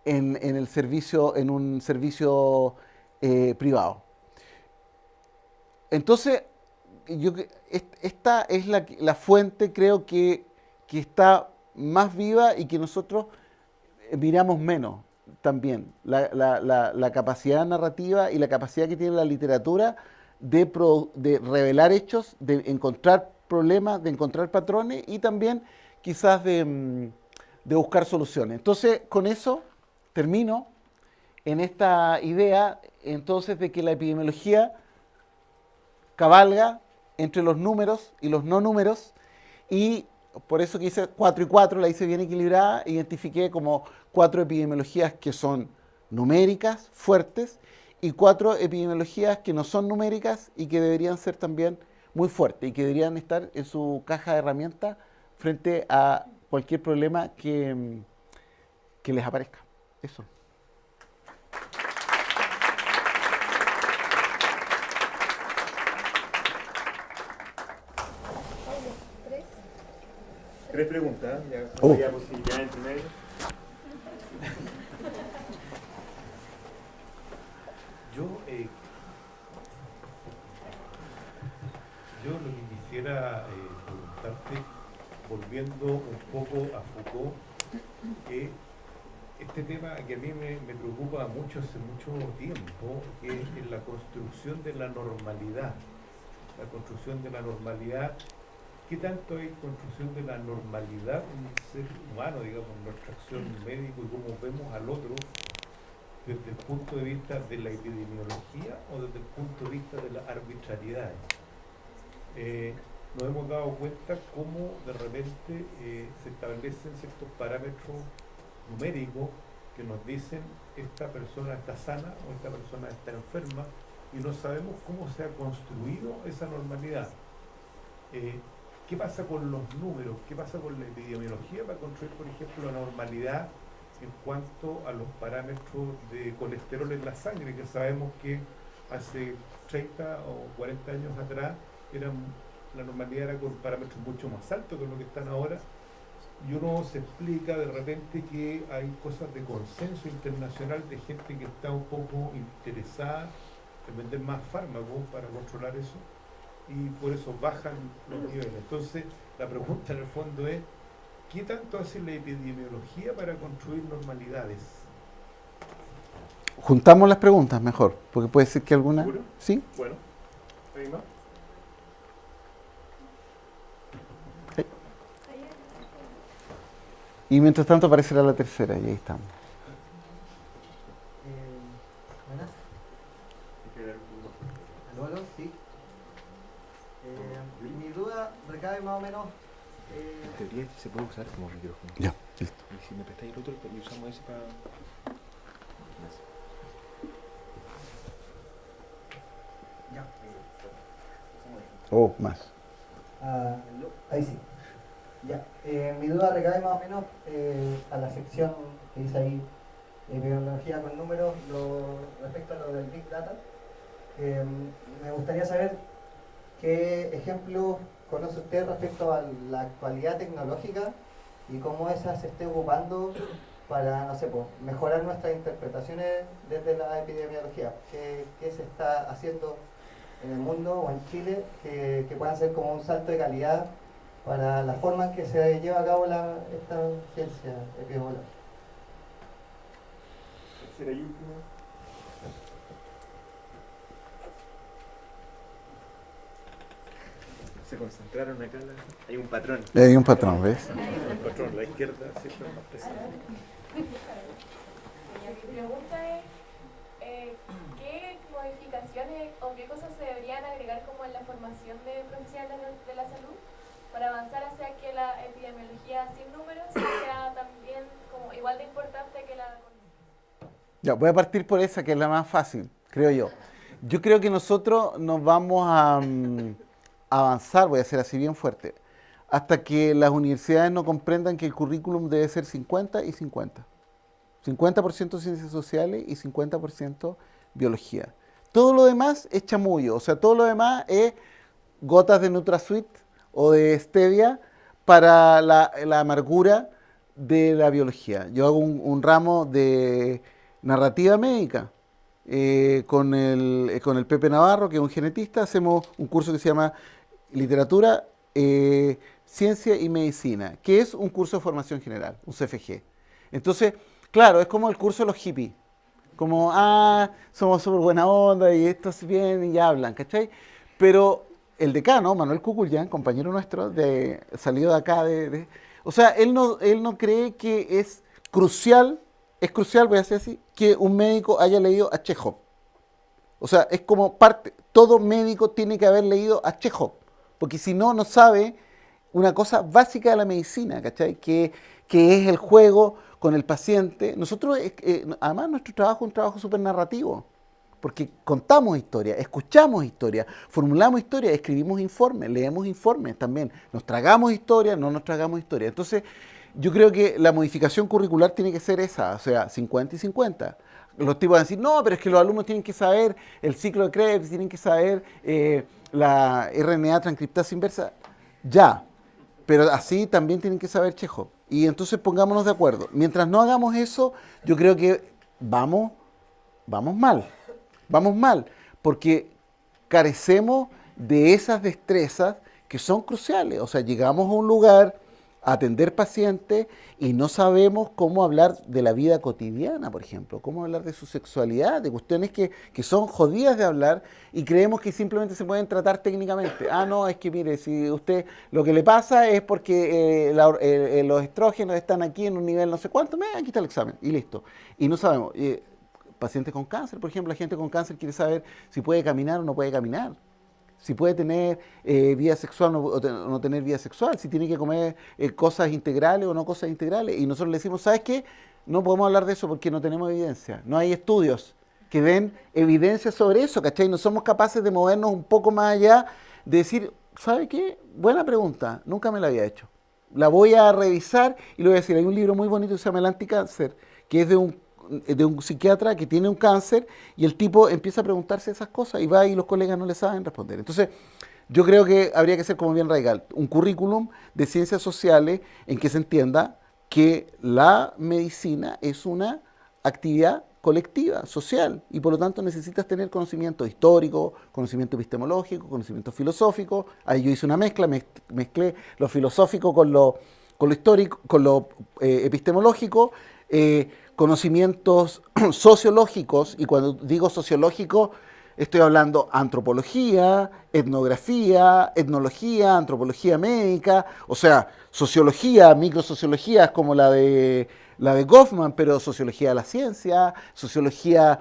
un servicio privado. Entonces, esta es la fuente, creo que está más viva y que nosotros miramos menos también. La capacidad narrativa y la capacidad que tiene la literatura de revelar hechos, de encontrar problemas, de encontrar patrones y también quizás de buscar soluciones. Entonces, con eso termino en esta idea entonces de que la epidemiología cabalga entre los números y los no números, y por eso que hice 4 y 4, la hice bien equilibrada, identifiqué como 4 epidemiologías que son numéricas, fuertes, y 4 epidemiologías que no son numéricas y que deberían ser también muy fuertes y que deberían estar en su caja de herramientas frente a cualquier problema que les aparezca. Eso. Tres preguntas, ya Oh. había posibilidad entre medio. Yo lo que quisiera preguntarte, volviendo un poco a Foucault, este tema que a mí me preocupa mucho hace mucho tiempo, que es la construcción de la normalidad. La construcción de la normalidad. ¿Qué tanto hay construcción de la normalidad en el ser humano, digamos, en nuestra acción médico y cómo vemos al otro desde el punto de vista de la epidemiología o desde el punto de vista de las arbitrariedades? Nos hemos dado cuenta cómo de repente se establecen ciertos parámetros numéricos que nos dicen esta persona está sana o esta persona está enferma y no sabemos cómo se ha construido esa normalidad. ¿Qué pasa con los números? ¿Qué pasa con la epidemiología para construir, por ejemplo, la normalidad en cuanto a los parámetros de colesterol en la sangre, que sabemos que hace 30 o 40 años atrás la normalidad era con parámetros mucho más altos que lo que están ahora? Y uno se explica de repente que hay cosas de consenso internacional de gente que está un poco interesada en vender más fármacos para controlar eso, y por eso bajan los niveles. Entonces, la pregunta en el fondo es, ¿qué tanto hace la epidemiología para construir normalidades? Juntamos las preguntas mejor, porque puede ser que alguna... ¿Seguro? ¿Sí? Bueno, ¿hay más? Y mientras tanto aparecerá la tercera, y ahí estamos. Buenas. Aló, sí. Mi duda recae más o menos. En teoría se puede usar como micrófono. Ya, listo. Y si me prestáis el otro, y usamos ese para... Ya. Oh, más. Ahí sí. Ya. Mi duda recae más o menos a la sección que dice ahí, epidemiología con números, respecto a lo del Big Data. Me gustaría saber qué ejemplos conoce usted respecto a la actualidad tecnológica y cómo esa se esté ocupando para, no sé, pues, mejorar nuestras interpretaciones desde la epidemiología. ¿Qué se está haciendo en el mundo o en Chile que puedan ser como un salto de calidad para la forma en que se lleva a cabo esta ciencia epidemiológica? Tercera y última. Se concentraron acá, hay un patrón. Hay un patrón, ¿ves? El patrón, la izquierda siempre es más presente. Mi pregunta es, ¿qué modificaciones o qué cosas se deberían agregar como en la formación de profesionales de la salud para avanzar hacia que la epidemiología sin números sea también como igual de importante que la... Ya, voy a partir por esa, que es la más fácil, creo yo. Yo creo que nosotros nos vamos a avanzar, voy a ser así bien fuerte, hasta que las universidades no comprendan que el currículum debe ser 50 y 50. 50% ciencias sociales y 50% biología. Todo lo demás es chamullo, o sea, todo lo demás es gotas de NutraSweet o de stevia para la amargura de la biología. Yo hago un ramo de narrativa médica con el Pepe Navarro, que es un genetista. Hacemos un curso que se llama Literatura, Ciencia y Medicina, que es un curso de formación general, un CFG. Entonces, claro, es como el curso de los hippies. Como, somos súper buena onda y estos vienen y hablan, ¿cachai? Pero el decano, Manuel Cucullán, compañero nuestro, salido de acá, o sea, él no cree que es crucial, voy a decir así, que un médico haya leído a Chekhov. O sea, es como parte, todo médico tiene que haber leído a Chekhov, porque si no, no sabe una cosa básica de la medicina, ¿cachai? Que es el juego con el paciente. Nosotros, además, nuestro trabajo es un trabajo súper narrativo, porque contamos historias, escuchamos historias, formulamos historias, escribimos informes, leemos informes también. Nos tragamos historias, no nos tragamos historias. Entonces, yo creo que la modificación curricular tiene que ser esa, o sea, 50 y 50. Los tipos van a decir, no, pero es que los alumnos tienen que saber el ciclo de Krebs, tienen que saber la RNA transcriptasa inversa. Ya, pero así también tienen que saber Chekhov. Y entonces pongámonos de acuerdo. Mientras no hagamos eso, yo creo que vamos mal. Vamos mal, porque carecemos de esas destrezas que son cruciales. O sea, llegamos a un lugar a atender pacientes y no sabemos cómo hablar de la vida cotidiana, por ejemplo, cómo hablar de su sexualidad, de cuestiones que son jodidas de hablar y creemos que simplemente se pueden tratar técnicamente. Ah, no, es que mire, si usted lo que le pasa es porque los estrógenos están aquí en un nivel no sé cuánto, aquí está el examen y listo. Y no sabemos. Pacientes con cáncer, por ejemplo, la gente con cáncer quiere saber si puede caminar o no puede caminar, si puede tener vida sexual o no tener vida sexual, si tiene que comer cosas integrales o no cosas integrales. Y nosotros le decimos, ¿sabes qué? No podemos hablar de eso porque no tenemos evidencia. No hay estudios que den evidencia sobre eso, ¿cachai? No somos capaces de movernos un poco más allá, de decir, ¿sabe qué? Buena pregunta, nunca me la había hecho. La voy a revisar y le voy a decir, hay un libro muy bonito que se llama El Anticáncer, que es de un psiquiatra que tiene un cáncer y el tipo empieza a preguntarse esas cosas y va y los colegas no le saben responder. Entonces, yo creo que habría que ser como bien radical, un currículum de ciencias sociales en que se entienda que la medicina es una actividad colectiva, social, y por lo tanto necesitas tener conocimiento histórico, conocimiento epistemológico, conocimiento filosófico. Ahí yo hice una mezcla, mezclé lo filosófico con lo histórico, con lo epistemológico, conocimientos sociológicos, y cuando digo sociológico estoy hablando antropología, etnografía, etnología, antropología médica, o sea, sociología, microsociología como la de Goffman, pero sociología de la ciencia, sociología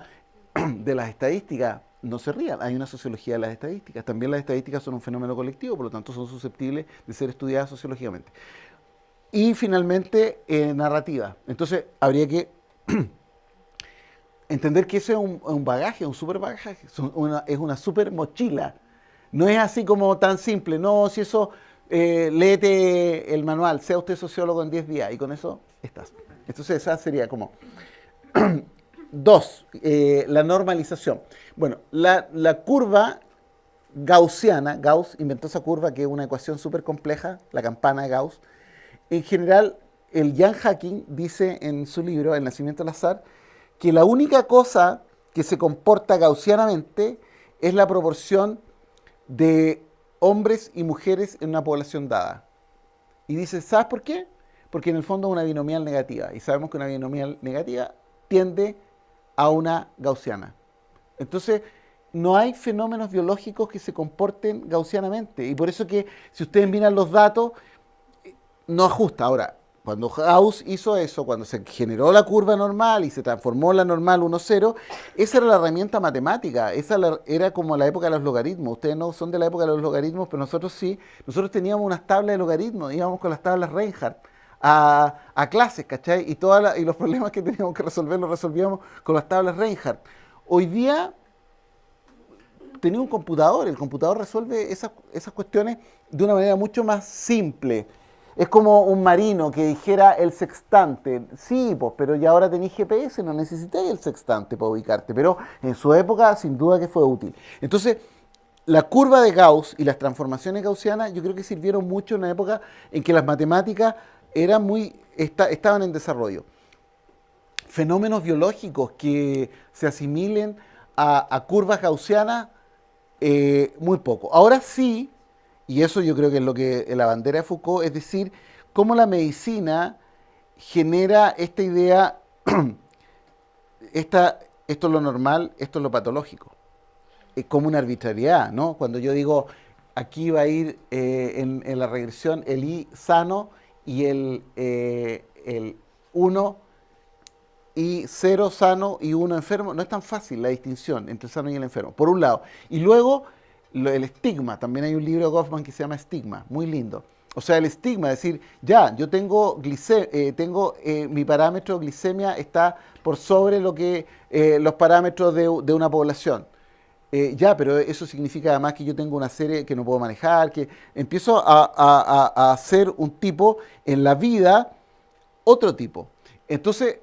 de las estadísticas. No se rían, hay una sociología de las estadísticas. También las estadísticas son un fenómeno colectivo, por lo tanto son susceptibles de ser estudiadas sociológicamente. Y finalmente, narrativa. Entonces, habría que entender que ese es un bagaje, un super bagaje, es una super mochila. No es así como tan simple, no, si eso, léete el manual, sea usted sociólogo en 10 días, y con eso estás. Entonces, esa sería como... 2, la normalización. Bueno, la curva gaussiana, Gauss inventó esa curva que es una ecuación súper compleja, la campana de Gauss. En general, el Jan Hacking dice en su libro, El nacimiento del azar, que la única cosa que se comporta gaussianamente es la proporción de hombres y mujeres en una población dada. Y dice, ¿sabes por qué? Porque en el fondo es una binomial negativa. Y sabemos que una binomial negativa tiende a una gaussiana. Entonces, no hay fenómenos biológicos que se comporten gaussianamente. Y por eso que, si ustedes miran los datos, no ajusta. Ahora, cuando Gauss hizo eso, cuando se generó la curva normal y se transformó la normal 1,0, esa era la herramienta matemática, esa era como la época de los logaritmos. Ustedes no son de la época de los logaritmos, pero nosotros sí. Nosotros teníamos unas tablas de logaritmos, íbamos con las tablas Reinhardt a clases, ¿cachai? Y los problemas que teníamos que resolver los resolvíamos con las tablas Reinhardt. Hoy día tenía un computador, el computador resuelve esas cuestiones de una manera mucho más simple. Es como un marino que dijera el sextante. Sí, pues, pero ya ahora tenéis GPS, no necesitáis el sextante para ubicarte. Pero en su época, sin duda que fue útil. Entonces, la curva de Gauss y las transformaciones gaussianas, yo creo que sirvieron mucho en una época en que las matemáticas estaban en desarrollo. Fenómenos biológicos que se asimilen a curvas gaussianas, muy poco. Ahora sí. Y eso yo creo que es lo que la bandera de Foucault, es decir, cómo la medicina genera esta idea, esto es lo normal, esto es lo patológico. Es como una arbitrariedad, ¿no? Cuando yo digo, aquí va a ir en la regresión el I sano y el 1 y 0 sano y 1 enfermo. No es tan fácil la distinción entre el sano y el enfermo, por un lado. Y luego el estigma. También hay un libro de Goffman que se llama Estigma, muy lindo. O sea, el estigma, es decir, ya, yo tengo, mi parámetro de glicemia está por sobre lo que los parámetros de una población. Ya, pero eso significa además que yo tengo una serie que no puedo manejar, que empiezo a ser un tipo en la vida, otro tipo. Entonces,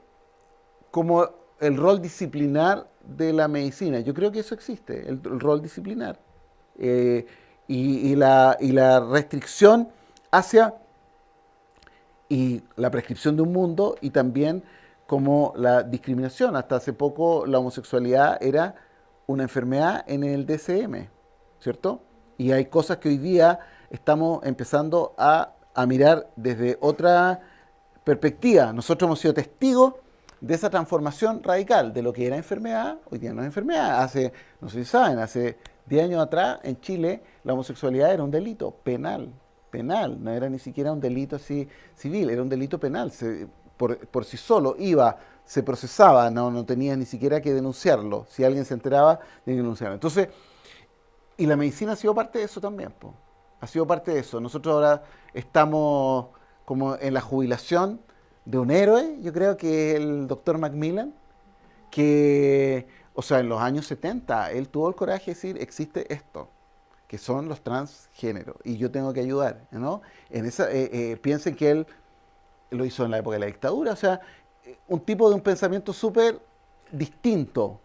como el rol disciplinar de la medicina, yo creo que eso existe, el rol disciplinar. Y la restricción hacia y la prescripción de un mundo y también como la discriminación. Hasta hace poco la homosexualidad era una enfermedad en el DSM, ¿cierto? Y hay cosas que hoy día estamos empezando a mirar desde otra perspectiva. Nosotros hemos sido testigos de esa transformación radical de lo que era enfermedad, hoy día no es enfermedad. No sé si saben, hace 10 años atrás en Chile la homosexualidad era un delito penal, no era ni siquiera un delito así civil, era un delito penal. Por sí solo iba, se procesaba, no tenía ni siquiera que denunciarlo. Si alguien se enteraba, tenía que denunciarlo. Entonces, y la medicina ha sido parte de eso también, po. Ha sido parte de eso. Nosotros ahora estamos como en la jubilación de un héroe, yo creo que es el doctor Macmillan, que, o sea, en los años 70, él tuvo el coraje de decir, existe esto, que son los transgéneros, y yo tengo que ayudar, ¿no? Piensen que él lo hizo en la época de la dictadura, o sea, un tipo de un pensamiento súper distinto,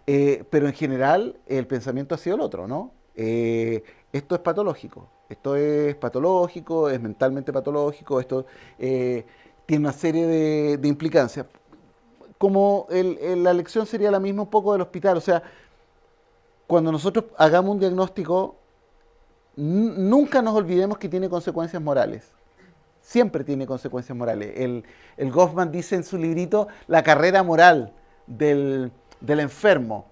pero en general el pensamiento ha sido el otro, ¿no? Esto es patológico, es mentalmente patológico, esto tiene una serie de implicancias. Como la lección sería la misma un poco del hospital, o sea, cuando nosotros hagamos un diagnóstico, nunca nos olvidemos que tiene consecuencias morales. Siempre tiene consecuencias morales. El Goffman dice en su librito la carrera moral del enfermo.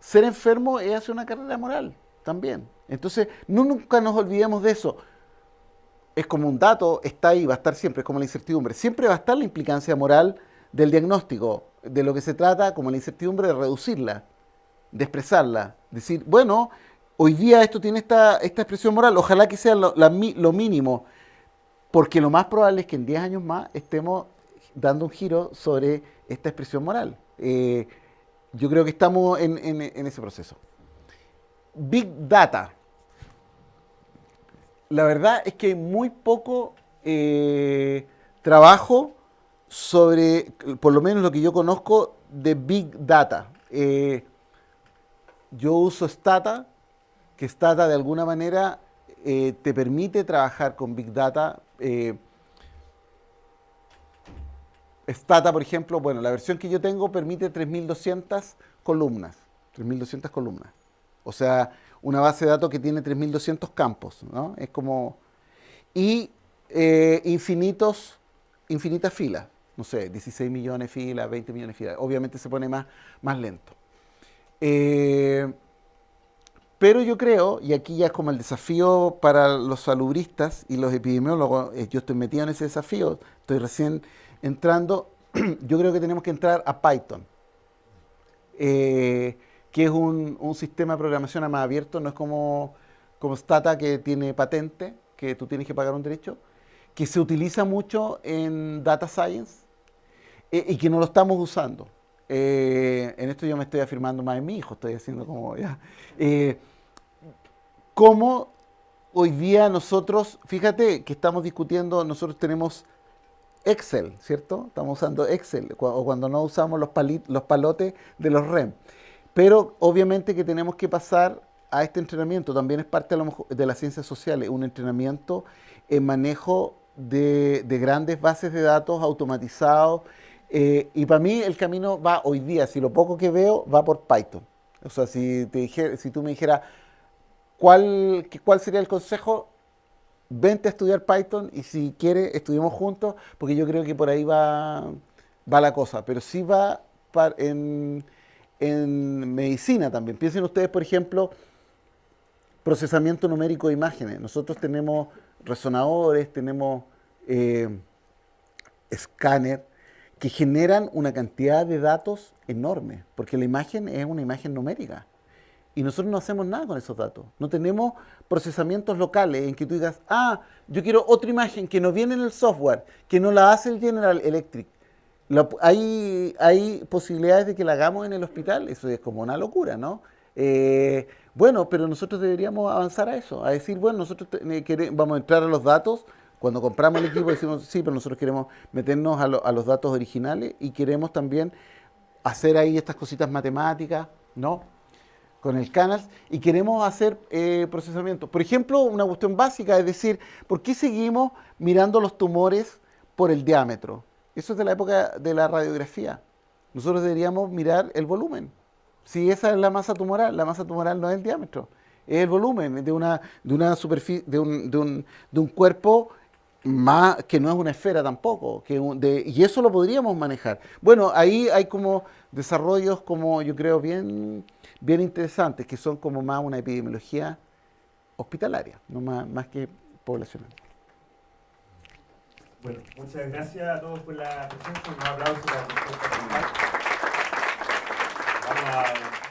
Ser enfermo es hacer una carrera moral también. Entonces, nunca nos olvidemos de eso. Es como un dato, está ahí, va a estar siempre, es como la incertidumbre. Siempre va a estar la implicancia moral del diagnóstico. De lo que se trata, como la incertidumbre, de reducirla, de expresarla. Decir, bueno, hoy día esto tiene esta expresión moral, ojalá que sea lo mínimo, porque lo más probable es que en 10 años más estemos dando un giro sobre esta expresión moral. Yo creo que estamos en ese proceso. Big Data. La verdad es que hay muy poco trabajo sobre, por lo menos lo que yo conozco, de Big Data. Yo uso Stata, que Stata de alguna manera te permite trabajar con Big Data. Stata, por ejemplo, bueno, la versión que yo tengo permite 3.200 columnas. 3.200 columnas. O sea, una base de datos que tiene 3.200 campos, ¿no? Es como... Y infinitas filas. No sé, 16 millones de filas, 20 millones de filas. Obviamente se pone más lento. Pero yo creo, y aquí ya es como el desafío para los salubristas y los epidemiólogos, yo estoy metido en ese desafío, estoy recién entrando, yo creo que tenemos que entrar a Python, que es un sistema de programación más abierto, no es como Stata, que tiene patente, que tú tienes que pagar un derecho, que se utiliza mucho en Data Science y que no lo estamos usando. En esto yo me estoy afirmando más en mi hijo, estoy haciendo como ya. Como hoy día nosotros, fíjate que estamos discutiendo, nosotros tenemos Excel, ¿cierto? Estamos usando Excel, o cuando no usamos los palotes de los REM. Pero obviamente que tenemos que pasar a este entrenamiento, también es parte de las ciencias sociales, un entrenamiento en manejo de grandes bases de datos automatizados. Y para mí el camino va hoy día, si lo poco que veo, va por Python. O sea, si tú me dijeras, ¿cuál sería el consejo? Vente a estudiar Python y si quieres estudiemos juntos, porque yo creo que por ahí va la cosa. Pero sí va en medicina también. Piensen ustedes, por ejemplo, procesamiento numérico de imágenes. Nosotros tenemos resonadores, tenemos escáner, que generan una cantidad de datos enorme, porque la imagen es una imagen numérica. Y nosotros no hacemos nada con esos datos. No tenemos procesamientos locales en que tú digas, yo quiero otra imagen que no viene en el software, que no la hace el General Electric. Hay posibilidades de que la hagamos en el hospital, eso es como una locura, ¿no? Bueno, pero nosotros deberíamos avanzar a eso, a decir, bueno, nosotros vamos a entrar a los datos. Cuando compramos el equipo decimos, sí, pero nosotros queremos meternos a los datos originales y queremos también hacer ahí estas cositas matemáticas, ¿no? Con el Canals, y queremos hacer procesamiento. Por ejemplo, una cuestión básica, es decir, ¿por qué seguimos mirando los tumores por el diámetro? Eso es de la época de la radiografía. Nosotros deberíamos mirar el volumen. Si esa es la masa tumoral no es el diámetro, es el volumen de una superficie, de un cuerpo más, que no es una esfera tampoco, y eso lo podríamos manejar. Bueno, ahí hay como desarrollos como yo creo bien interesantes, que son como más una epidemiología hospitalaria, no más que poblacional. Bueno, muchas gracias a todos por la presencia, un aplauso para la respuesta. Vamos a